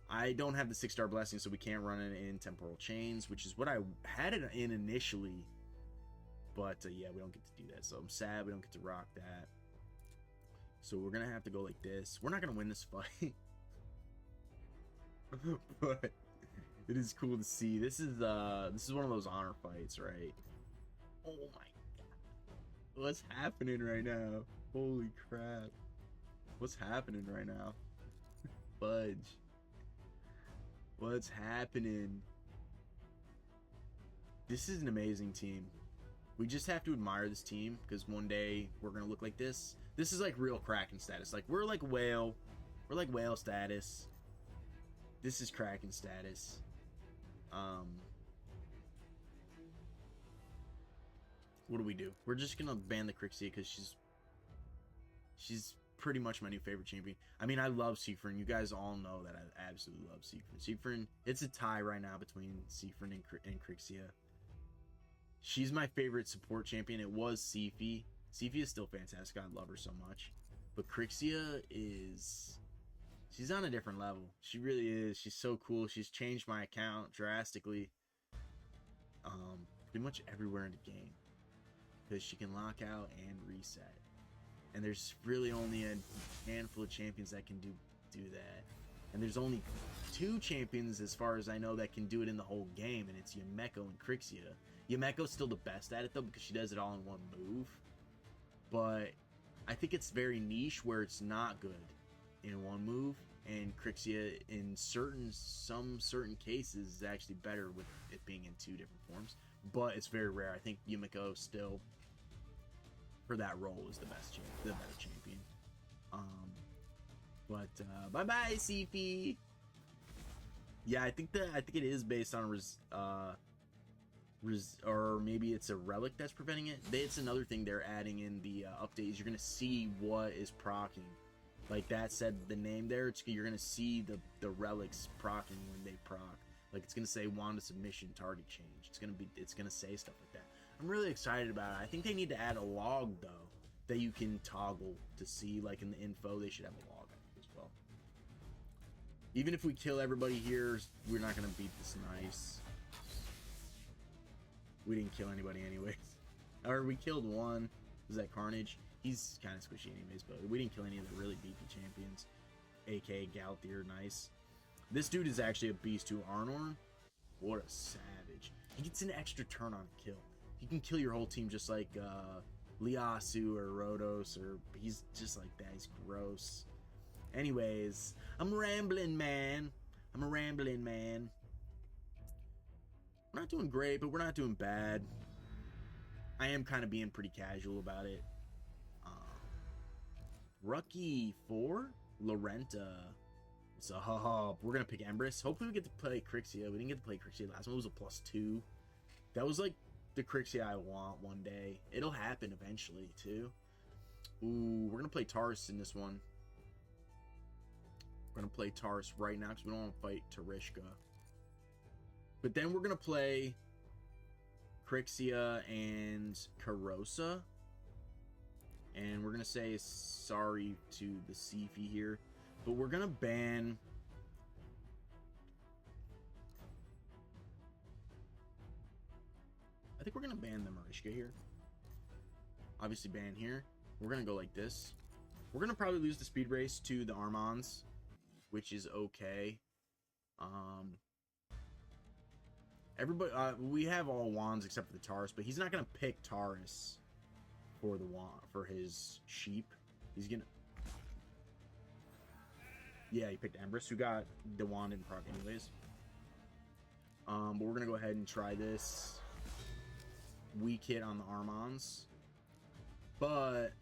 I don't have the 6-star blessing, so we can't run it in temporal chains, which is what I had it in initially. But yeah, we don't get to do that, so I'm sad we don't get to rock that. So we're gonna have to go like this. We're not gonna win this fight, but it is cool to see. This is one of those honor fights, right? Oh my God, what's happening right now? Holy crap, what's happening right now? Fudge, what's happening? This is an amazing team. We just have to admire this team, because one day we're gonna look like this. This is like real Kraken status. Like we're like whale status. This is Kraken status. What do we do? We're just gonna ban the Crixia because she's pretty much my new favorite champion. I mean, I love Siegfried. You guys all know that I absolutely love Siegfried. Siegfried, it's a tie right now between Siegfried and Crixia. She's my favorite support champion. It was Sifi. Sifi is still fantastic. I love her so much. But Crixia is... she's on a different level. She really is. She's so cool. She's changed my account drastically. Pretty much everywhere in the game. Because she can lock out and reset. And there's really only a handful of champions that can do that. And there's only 2 champions, as far as I know, that can do it in the whole game. And it's Yumeko and Crixia. Yumeko's still the best at it, though, because she does it all in one move. But I think it's very niche where it's not good in one move. And Crixia, in some certain cases, is actually better with it being in 2 different forms. But it's very rare. I think Yumeko still, for that role, is the better champion. Bye-bye, Sifi! Yeah, I think it is based on or maybe it's a relic that's preventing it. It's another thing they're adding in the updates. You're gonna see what is procking. Like that said, the name there. You're gonna see the relics procking when they proc. Like it's gonna say Wand of Submission target change. It's gonna say stuff like that. I'm really excited about it. I think they need to add a log though that you can toggle to see. Like in the info, they should have a log as well. Even if we kill everybody here, we're not going to beat this nice. We didn't kill anybody anyways. Or we killed one. Was that Carnage? He's kind of squishy anyways, but we didn't kill any of the really beefy champions. AK Galthier, nice. This dude is actually a beast too. Arnor, what a savage. He gets an extra turn on a kill. He can kill your whole team just like Liasu or Rhodos, or he's just like that. He's gross. Anyways, I'm rambling, man. I'm a rambling, man. We're not doing great, but we're not doing bad. I am kind of being pretty casual about it. Rookie 4? Lorenta. So, we're going to pick Empress. Hopefully we get to play Crixia. We didn't get to play Crixia last one. It was a +2. That was like the Crixia I want one day. It'll happen eventually, too. Ooh, we're going to play Taurus in this one. We're going to play Taurus right now because we don't want to fight Tarishka. But then we're going to play Crixia and Karosa. And we're going to say sorry to the Sifi here. But we're going to ban... I think we're going to ban the Marishka here. Obviously ban here. We're going to go like this. We're going to probably lose the speed race to the Armans, which is okay. Everybody, we have all wands except for the Taurus, but he's not going to pick Taurus for the wand, for his sheep. He's going to... Yeah, he picked Empress, who got the wand in proc anyways. But we're going to go ahead and try this. Weak hit on the Armans. But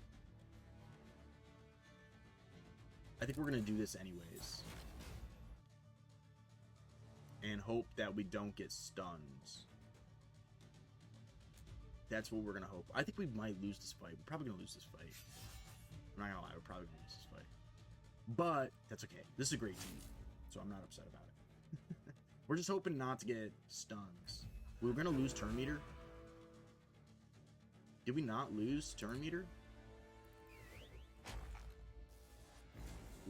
I think we're going to do this anyways. And hope that we don't get stuns. That's what we're going to hope. I think we might lose this fight. We're probably going to lose this fight. I'm not going to lie. We're probably going to lose this fight. But that's okay. This is a great team. So I'm not upset about it. We're just hoping not to get stuns. We were going to lose turn meter. Did we not lose turn meter?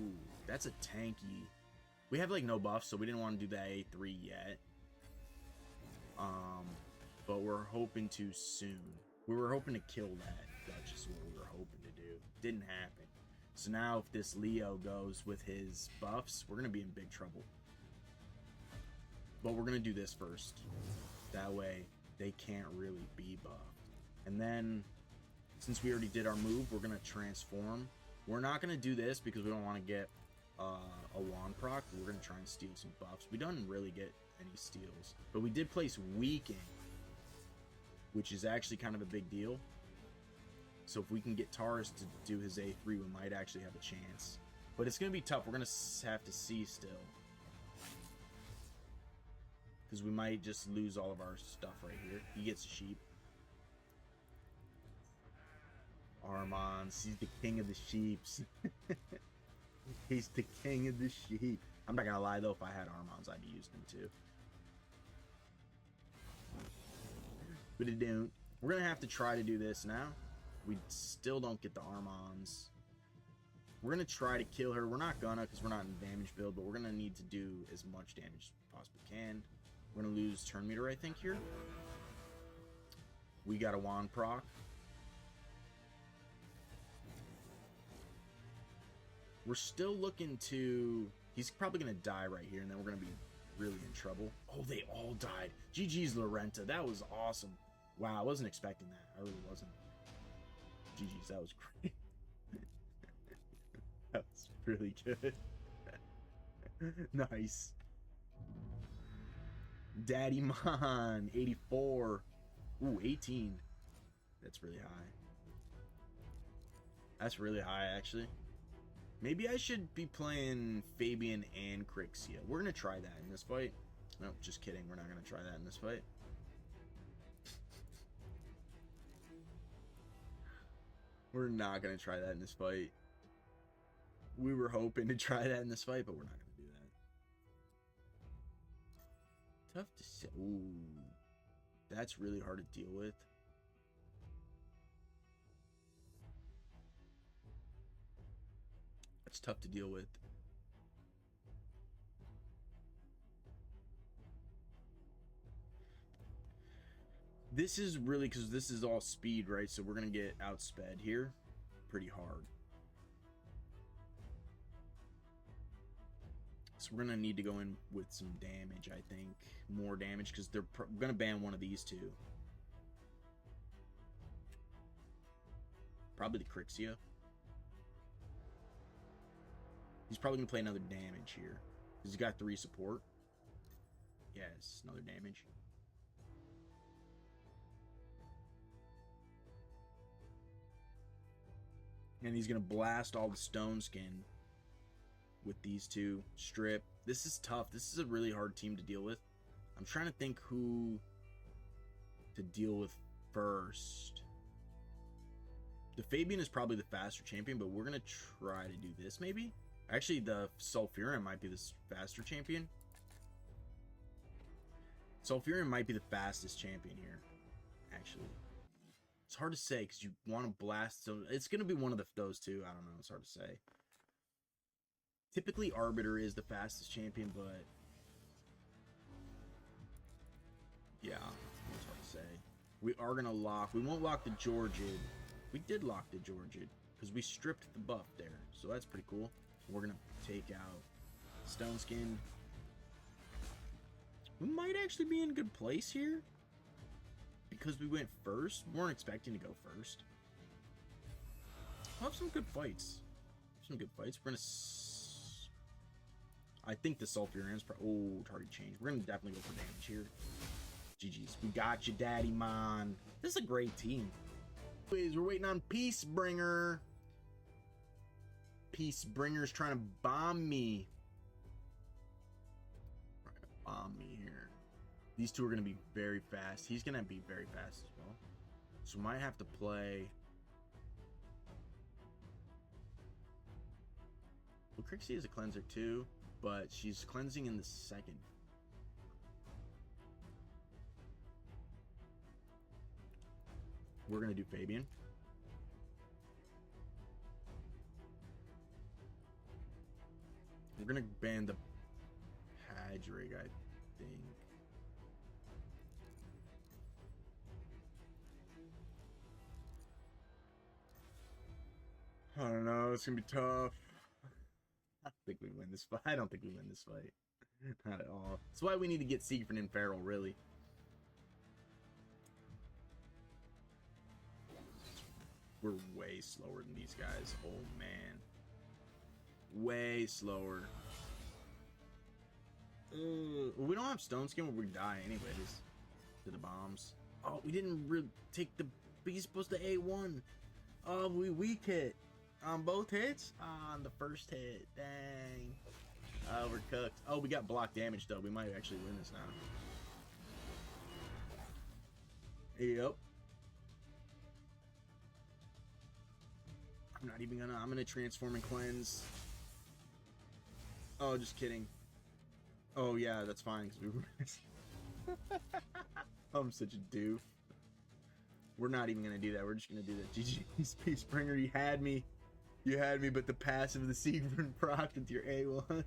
Ooh, that's a tanky. We have like no buffs, so we didn't want to do that A3 yet. But we're hoping to soon. We were hoping to kill that. That's just what we were hoping to do. Didn't happen. So now if this Leo goes with his buffs, we're going to be in big trouble. But we're going to do this first. That way they can't really be buffed. And then, since we already did our move, we're going to transform. We're not going to do this because we don't want to get a wand proc. We're going to try and steal some buffs. We don't really get any steals. But we did place Weaken, which is actually kind of a big deal. So if we can get Taurus to do his A3, we might actually have a chance. But it's going to be tough. We're going to have to see still. Because we might just lose all of our stuff right here. He gets a sheep. Armans, he's the king of the sheeps. He's the king of the sheep. I'm not gonna lie though, if I had Armans, I'd be using them too. But it don't. We're gonna have to try to do this now. We still don't get the Armans. We're gonna try to kill her. We're not gonna, because we're not in damage build, but we're gonna need to do as much damage as we possibly can. We're gonna lose turn meter, I think, here. We got a wand proc. We're still looking to... He's probably going to die right here, and then we're going to be really in trouble. Oh, they all died. GG's Lorenta. That was awesome. Wow, I wasn't expecting that. I really wasn't. GG's, that was great. That was really good. Nice. Daddy Mon, 84. Ooh, 18. That's really high. That's really high, actually. Maybe I should be playing Fabian and Crixia. We're going to try that in this fight. No, just kidding. We're not going to try that in this fight. We're not going to try that in this fight. We were hoping to try that in this fight, but we're not going to do that. Tough to say. Ooh. That's really hard to deal with. It's tough to deal with. This is really because this is all speed, right? So we're gonna get outsped here pretty hard. So we're gonna need to go in with some damage, I think. More damage, because they're gonna ban one of these two. Probably the Crixia. He's probably gonna play another damage here. Because he's got 3 support. Yes, another damage. And he's gonna blast all the stone skin with these two. Strip. This is tough. This is a really hard team to deal with. I'm trying to think who to deal with first. The Fabian is probably the faster champion, but we're gonna try to do this maybe. Actually, the Sulfurium might be the faster champion. Sulfurium might be the fastest champion here, actually. It's hard to say because you want to blast. So it's going to be one of those two. I don't know. It's hard to say. Typically, Arbiter is the fastest champion, but yeah, it's hard to say. We are going to lock. We won't lock the Georgid. We did lock the Georgid because we stripped the buff there. So that's pretty cool. We're going to take out Stone Skin. We might actually be in good place here. Because we went first. We weren't expecting to go first. We'll have some good fights. We're going to... I think the Sulfurium's probably... Oh, target change. We're going to definitely go for damage here. GG's. We got you, Daddy Mon. This is a great team. Anyways, we're waiting on Peacebringer. Peacebringer's trying to bomb me. Bomb me here. These two are going to be very fast. He's going to be very fast as well. So might have to play... Well, Crixie is a cleanser too, but she's cleansing in the second. We're going to do Fabian. We're going to ban the Hadrig, I think. I don't know. It's going to be tough. I think we win this fight. I don't think we win this fight. Not at all. That's why we need to get Siegfried and Feral, really. We're way slower than these guys. Oh, man. Way slower. We don't have Stone Skin where we die anyways. To the bombs. Oh, we didn't really take the... He's supposed to A1. Oh, we weak hit. On both hits? On the first hit. Dang. Oh, we're cooked. Oh, we got block damage, though. We might actually win this now. Yep. I'm not even gonna... I'm gonna transform and cleanse. Oh, just kidding. Oh, yeah, that's fine, because we were... I'm such a doof. We're not even gonna do that. We're just gonna do that. GG's Peacebringer, you had me. You had me, but the passive of the Siegfried proc with your A1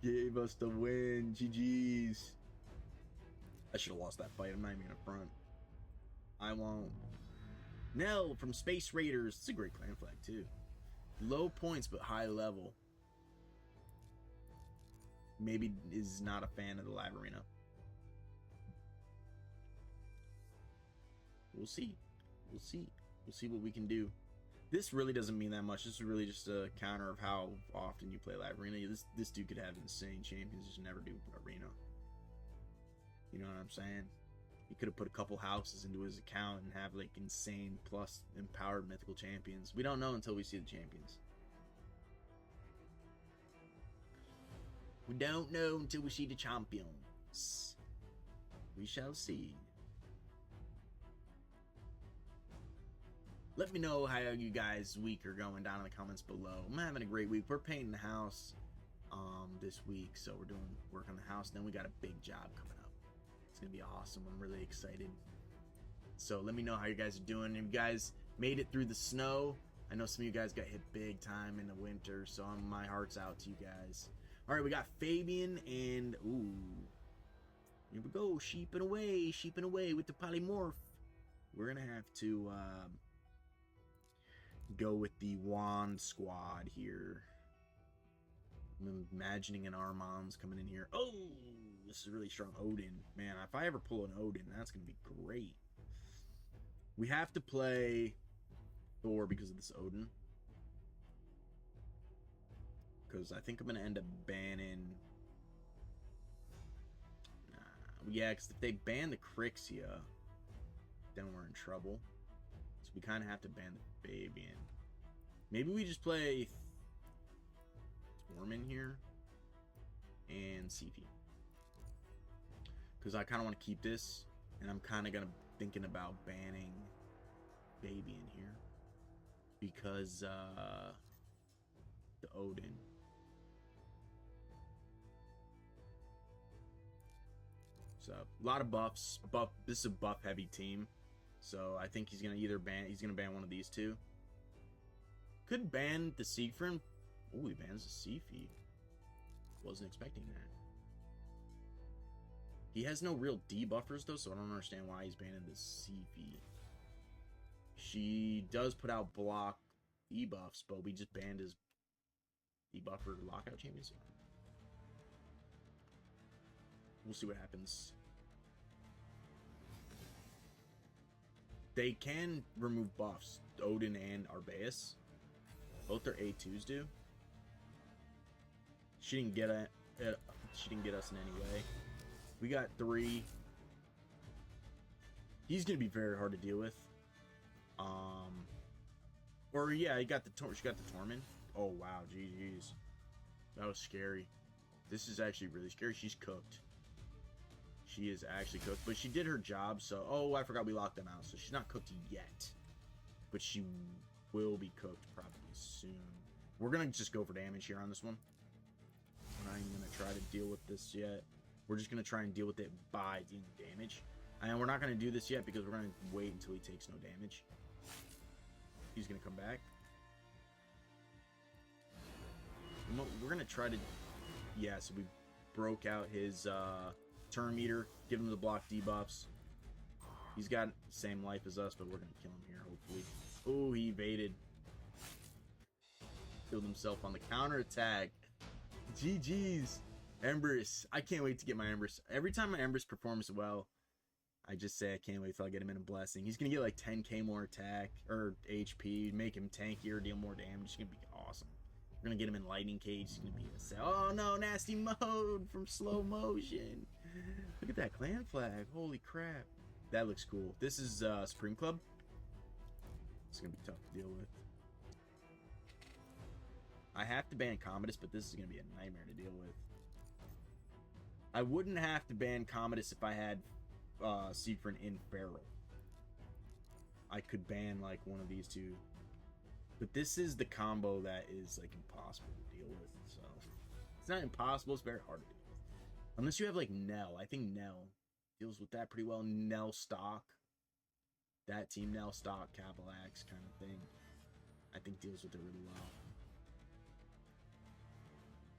gave us the win. GG's. I should have lost that fight. I'm not even gonna front. I won't. Nell from Space Raiders. It's a great clan flag too. Low points but high level. Maybe is not a fan of the live arena. We'll see. We'll see. We'll see what we can do. This really doesn't mean that much. This is really just a counter of how often you play live arena. This dude could have insane champions, just never do arena. You know what I'm saying? He could have put a couple houses into his account and have like insane plus empowered mythical champions. We don't know until we see the champions. We don't know until we see the champions. We shall see. Let me know how you guys' week are going down in the comments below. I'm having a great week. We're painting the house this week, so we're doing work on the house. Then we got a big job coming up. It's gonna be awesome. I'm really excited. So let me know how you guys are doing. If you guys made it through the snow, I know some of you guys got hit big time in the winter, so my heart's out to you guys. All right, we got Fabian and ooh, Here we go, sheeping away with the polymorph. We're gonna have to go with the wand squad here. I'm imagining an Armand's coming in here. Oh, this is really strong. Odin, man, if I ever pull an Odin, that's gonna be great. We have to play Thor because of this Odin. Because I think I'm gonna end up banning. Yeah, because if they ban the Crixia, then we're in trouble. So we kind of have to ban the Fabian. Maybe we just play Tormin here and CP. Because I kind of want to keep this, and I'm kind of thinking about banning Fabian here. Because the Odin. So a lot of buffs. This is a buff heavy team. So I think he's gonna ban one of these two. Could ban the Siegfried. Oh, he bans the Seafeed. Wasn't expecting that. He has no real debuffers though, so I don't understand why he's banning the Seafeed. She does put out block debuffs, but we just banned his debuffer lockout champions. We'll see what happens. They can remove buffs. Odin and Arbaeus. Both their A2s do. She didn't get she didn't get us in any way. We got 3. He's gonna be very hard to deal with. Or yeah, she got the Torment. Oh wow, GG's. That was scary. This is actually really scary. She's cooked. She is actually cooked, but she did her job. So, oh, I forgot we locked them out. So she's not cooked yet, but she will be cooked probably soon. We're gonna just go for damage here on this one. We're not even gonna try to deal with this yet. We're just gonna try and deal with it by dealing damage. And we're not gonna do this yet because we're gonna wait until he takes no damage. He's gonna come back. We're gonna try to, yeah. So we broke out his turn meter, give him the block debuffs. He's got the same life as us, but we're gonna kill him here hopefully. Oh, he evaded. Killed himself on the counter attack. GG's. Embers. I can't wait to get my Embers. Every time my Embers performs well, I just say I can't wait till I get him in a blessing. He's gonna get like 10k more attack or HP, make him tankier, deal more damage. It's gonna be awesome. We're gonna get him in lightning cage. He's gonna be oh no, nasty mode from slow motion. Look at that clan flag. Holy crap. That looks cool. This is Supreme Club. It's gonna be tough to deal with. I have to ban Commodus, but this is gonna be a nightmare to deal with. I wouldn't have to ban Commodus if I had Siegfried in Feral. I could ban like one of these two. But this is the combo that is like impossible to deal with. So it's not impossible, it's very hard to deal with. Unless you have like Nell. I think Nell deals with that pretty well. Nell stock. That team Nell stock, Capital Axe kind of thing. I think deals with it really well.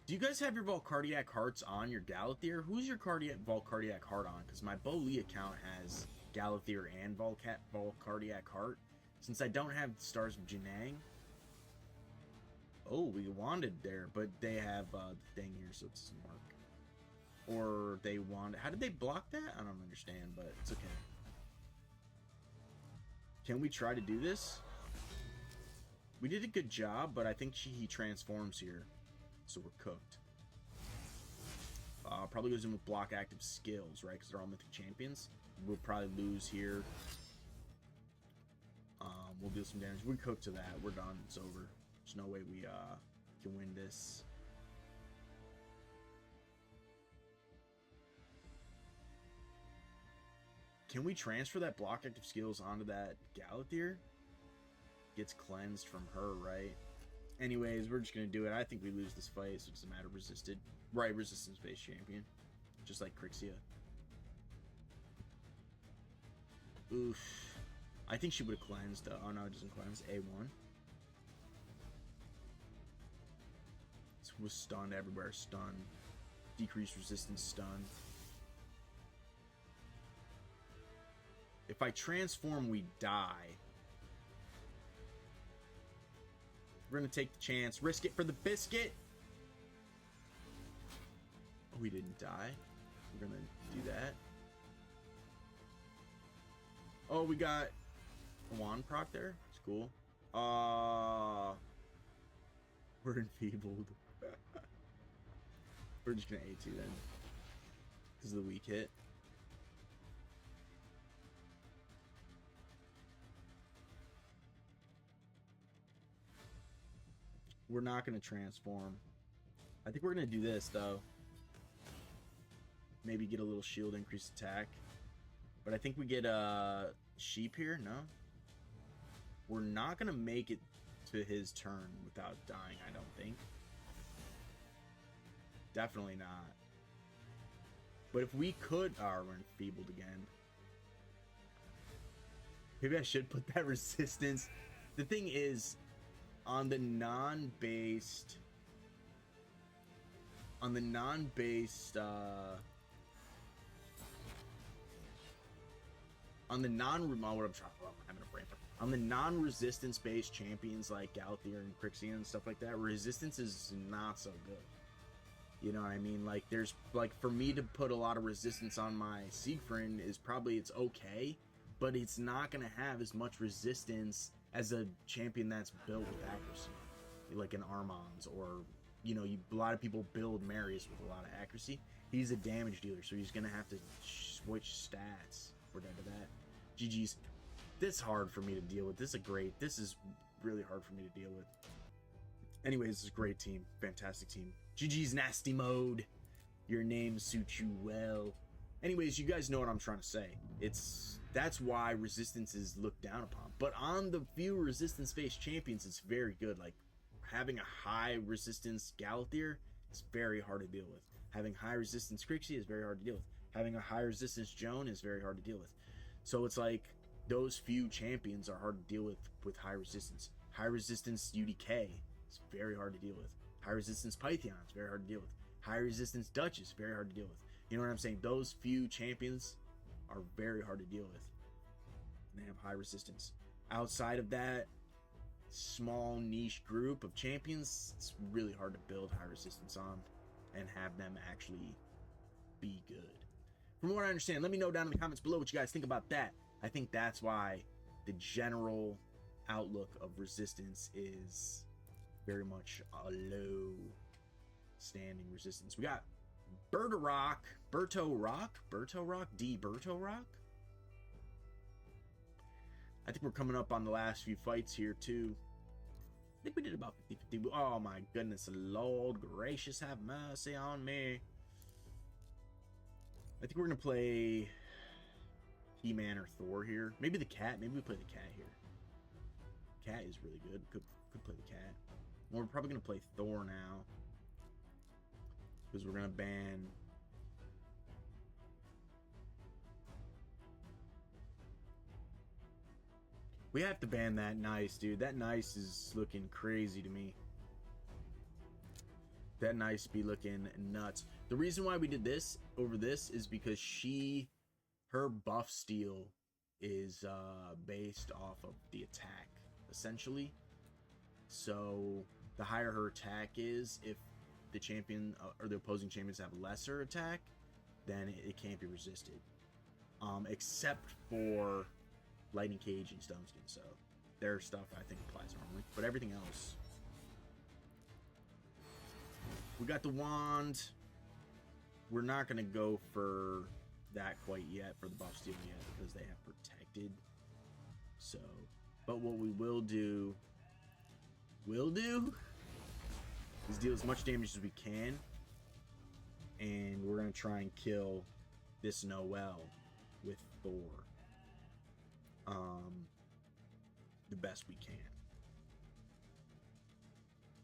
Do you guys have your Valcardiac Hearts on your Galathier? Who's your Valcardiac Heart on? Because my Boli account has Galathier and Valcardiac Heart. Since I don't have Stars of Janang. Oh, we wanted there, but they have the thing here, so it doesn't work. Or they wanted... How did they block that? I don't understand, but it's okay. Can we try to do this? We did a good job, but I think he transforms here. So we're cooked. Probably goes in with block active skills, right? Because they're all mythic champions. We'll probably lose here. We'll deal some damage. We cook to that. We're done. It's over. There's no way we can win this. Can we transfer that block active skills onto that Galathier? Gets cleansed from her, right? Anyways, we're just gonna do it. I think we lose this fight, so it doesn't matter. Resisted. Right, resistance-based champion. Just like Crixia. Oof. I think she would have cleansed. Oh no, it doesn't cleanse. A1. This was stunned everywhere. Stunned. Decreased resistance stun. If I transform, we die. We're going to take the chance. Risk it for the biscuit. Oh, we didn't die. We're going to do that. Oh, we got a wand proc there. It's cool. We're enfeebled. We're just going to A2 then. Because of the weak hit. We're not going to transform. I think we're going to do this, though. Maybe get a little shield, increase attack. But I think we get a sheep here. No? We're not going to make it to his turn without dying, I don't think. Definitely not. But if we could... Oh, we're enfeebled again. Maybe I should put that resistance. The thing is... On the non-based, on the non-resistance based champions like Galthier and Crixia and stuff like that, resistance is not so good. You know what I mean? Like, there's, like, for me to put a lot of resistance on my Siegfried is probably, it's okay, but it's not going to have as much resistance as a champion that's built with accuracy, like an Armand's, or, you know, a lot of people build Marius with a lot of accuracy. He's a damage dealer, so he's gonna have to switch stats. We're dead to that. GG's. This is hard for me to deal with. This is really hard for me to deal with. Anyways, this is a great team, fantastic team. GG's nasty mode. Your name suits you well. Anyways, you guys know what I'm trying to say. That's why resistance is looked down upon. But on the few resistance-based champions, it's very good. Like, having a high resistance Galthier is very hard to deal with. Having high resistance Crixie is very hard to deal with. Having a high resistance Joan is very hard to deal with. So it's like, those few champions are hard to deal with high resistance. High resistance UDK is very hard to deal with. High resistance Python is very hard to deal with. High resistance Dutch is very hard to deal with. You know what I'm saying? Those few champions are very hard to deal with. And they have high resistance. Outside of that small niche group of champions, it's really hard to build high resistance on and have them actually be good. From what I understand, let me know down in the comments below what you guys think about that. I think that's why the general outlook of resistance is very much a low standing resistance. We got Berto Rock, I think we're coming up on the last few fights here too. I think we did about 50-50. Oh my goodness, Lord gracious, have mercy on me. I think we're gonna play He-Man or Thor here. Maybe the cat. Maybe we play the cat here. Cat is really good. Could play the cat. Well, we're probably gonna play Thor now, because we're gonna ban. We have to ban that nice, dude. That nice is looking crazy to me. That nice be looking nuts. The reason why we did this over this is because her buff steal is based off of the attack, essentially. So the higher her attack is, if the champion or the opposing champions have lesser attack, then it can't be resisted. Except for Lightning Cage and Stone Skin, so their stuff I think applies normally, but everything else. We got the wand. We're not gonna go for that quite yet, for the buff steal yet, because they have protected. So, but what we will do is deal as much damage as we can, and we're gonna try and kill this Noelle with Thor the best we can,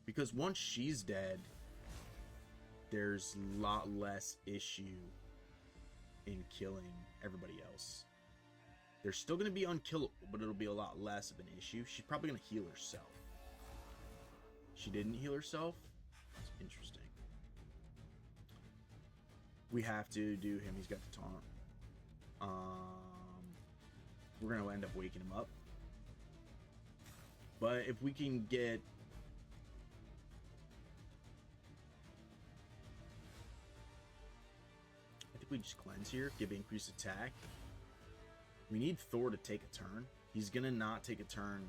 because once she's dead, there's a lot less issue in killing everybody else. They're still going to be unkillable, but it'll be a lot less of an issue. She's probably going to heal herself. She didn't heal herself? That's interesting. We have to do him. He's got the taunt. we're going to end up waking him up. But if we can get... I think we just cleanse here, give increased attack. We need Thor to take a turn. He's going to not take a turn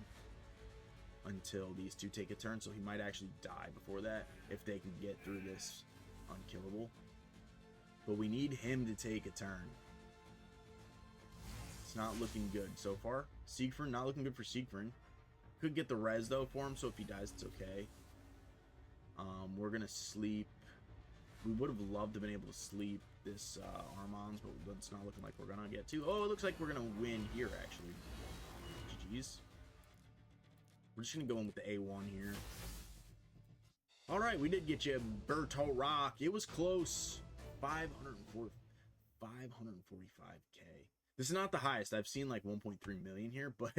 until these two take a turn, so he might actually die before that if they can get through this unkillable. But we need him to take a turn. It's not looking good so far. Siegfried, not looking good for Siegfried. Could get the res though for him, so if he dies, it's okay. We're gonna sleep. We would have loved to have been able to sleep this Armand's, but it's not looking like we're gonna get to. Oh, it looks like we're gonna win here actually. GG's. We're just gonna go in with the A1 here. All right, we did get you Bertolt Rock. It was close. 545K. This is not the highest. I've seen like 1.3 million here, but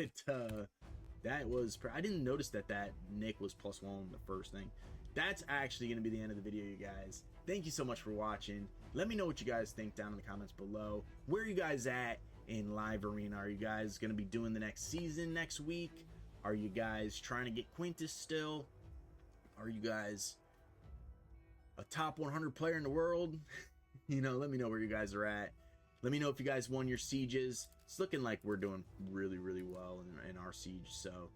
that was... I didn't notice that Nick was +1 the first thing. That's actually going to be the end of the video, you guys. Thank you so much for watching. Let me know what you guys think down in the comments below. Where are you guys at in Live Arena? Are you guys going to be doing the next season next week? Are you guys trying to get Quintus still? Are you guys a top 100 player in the world? You know, let me know where you guys are at. Let me know if you guys won your sieges. It's looking like we're doing really, really well in our siege. So,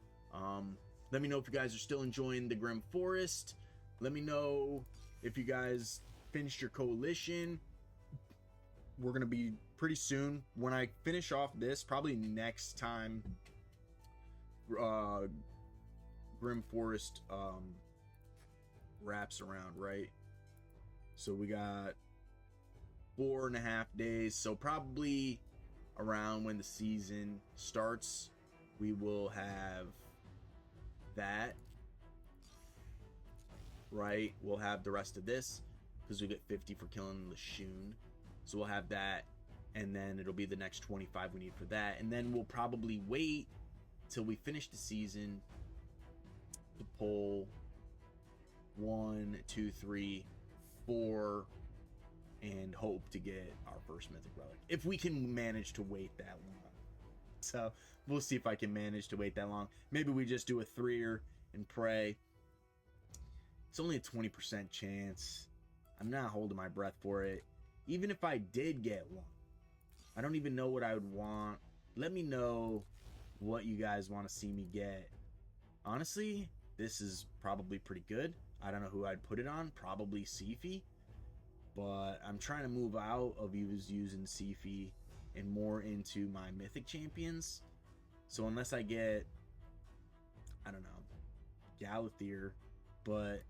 let me know if you guys are still enjoying the Grim Forest. Let me know if you guys finished your coalition. We're going to be pretty soon. When I finish off this, probably next time Grim Forest wraps around, right? So we got 4.5 days, so probably around when the season starts we will have that, right? We'll have the rest of this because we get 50 for killing Lashun, so we'll have that, and then it'll be the next 25 we need for that, and then we'll probably wait till we finish the season to pull 1, 2, 3, 4 and hope to get our first mythic relic if we can manage to wait that long. So we'll see if I can manage to wait that long. Maybe we just do a 3-er and pray. It's only a 20% chance. I'm not holding my breath for it. Even if I did get one, I don't even know what I would want. Let me know what you guys want to see me get. Honestly, this is probably pretty good. I don't know who I'd put it on. Probably Sifi. But I'm trying to move out of using Sifi and more into my mythic champions. So unless I get, I don't know, Galathier, but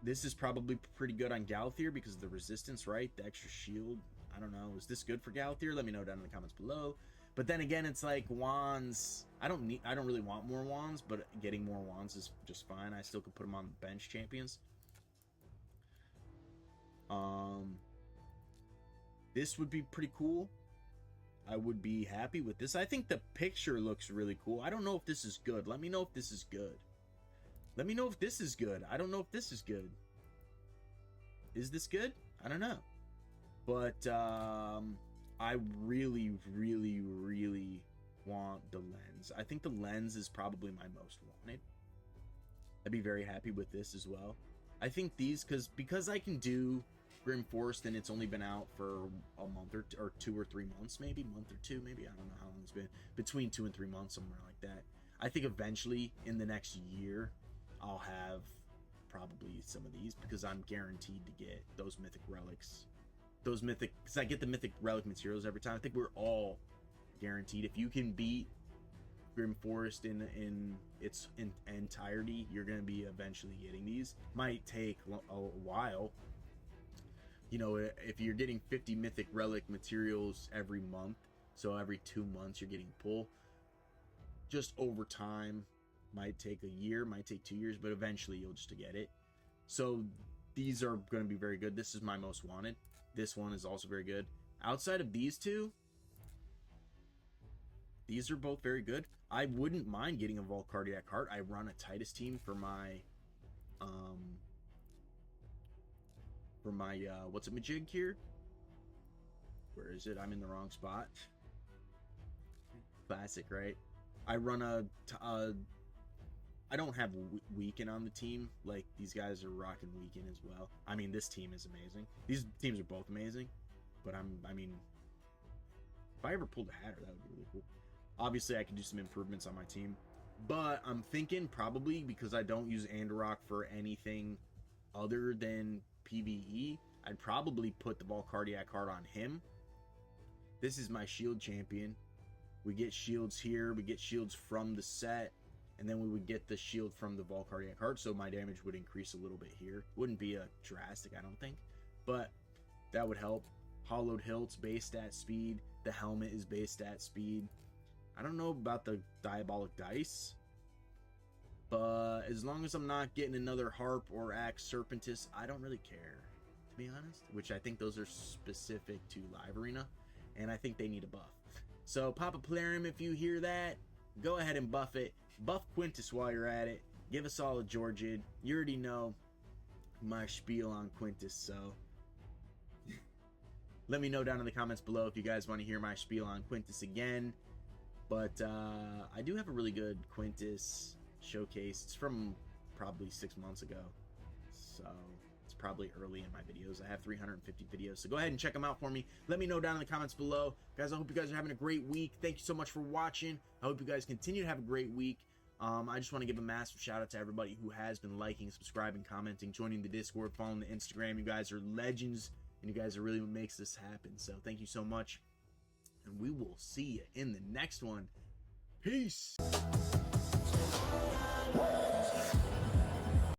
this is probably pretty good on Galathier because of the resistance, right? The extra shield. I don't know. Is this good for Galathier? Let me know down in the comments below. But then again, it's like wands. I don't really want more wands, but getting more wands is just fine. I still could put them on the bench champions. This would be pretty cool. I would be happy with this. I think the picture looks really cool. I don't know if this is good. Let me know if this is good. Let me know if this is good. I don't know if this is good. Is this good? I don't know. But I really, really, really want the lens. I think the lens is probably my most wanted. I'd be very happy with this as well. I think these, because I can do Grim Forest and it's only been out for a month or 2 or 3 months, maybe month or 2, maybe, I don't know how long it's been, between 2 and 3 months, somewhere like that. I think eventually in the next year I'll have probably some of these because I'm guaranteed to get those mythic relics, because I get the mythic relic materials every time. I think we're all guaranteed. If you can beat Grim Forest in its entirety, you're going to be eventually getting these. Might take a while. You know, if you're getting 50 mythic relic materials every month, so every 2 months you're getting pull, just over time, might take a year, might take 2 years, but eventually you'll just get it. So these are going to be very good. This is my most wanted. This one is also very good. Outside of these two, these are both very good. I wouldn't mind getting a Volcardiac Heart. I run a Titus team for my what's it, Majig here? Where is it? I'm in the wrong spot. classic, right? I run I don't have Weekend on the team. Like, these guys are rocking Weekend as well. I mean, this team is amazing. These teams are both amazing. But I mean, if I ever pulled a Hatter, that would be really cool. Obviously, I could do some improvements on my team. But I'm thinking probably because I don't use Andorok for anything other than PvE, I'd probably put the Volcardiac card on him. This is my shield champion. We get shields here. We get shields from the set. And then we would get the shield from the Volcardiac card, so my damage would increase a little bit here. Wouldn't be a drastic, I don't think, but that would help. Hollowed hilts, base stat speed. The helmet is base stat speed. I don't know about the Diabolic Dice, but as long as I'm not getting another Harp or Axe Serpentis, I don't really care, to be honest. Which I think those are specific to Live Arena, and I think they need a buff. So pop a Plarium if you hear that. Go ahead and buff it. Buff Quintus while you're at it. Give us all a Georgid. You already know my spiel on Quintus, so let me know down in the comments below if you guys want to hear my spiel on Quintus again. But I do have a really good Quintus showcase. It's from probably 6 months ago, so it's probably early in my videos. I have 350 videos, so go ahead and check them out for me. Let me know down in the comments below. Guys, I hope you guys are having a great week. Thank you so much for watching. I hope you guys continue to have a great week. I just want to give a massive shout out to everybody who has been liking, subscribing, commenting, joining the Discord, following the Instagram. You guys are legends, and you guys are really what makes this happen. So thank you so much, and we will see you in the next one. Peace.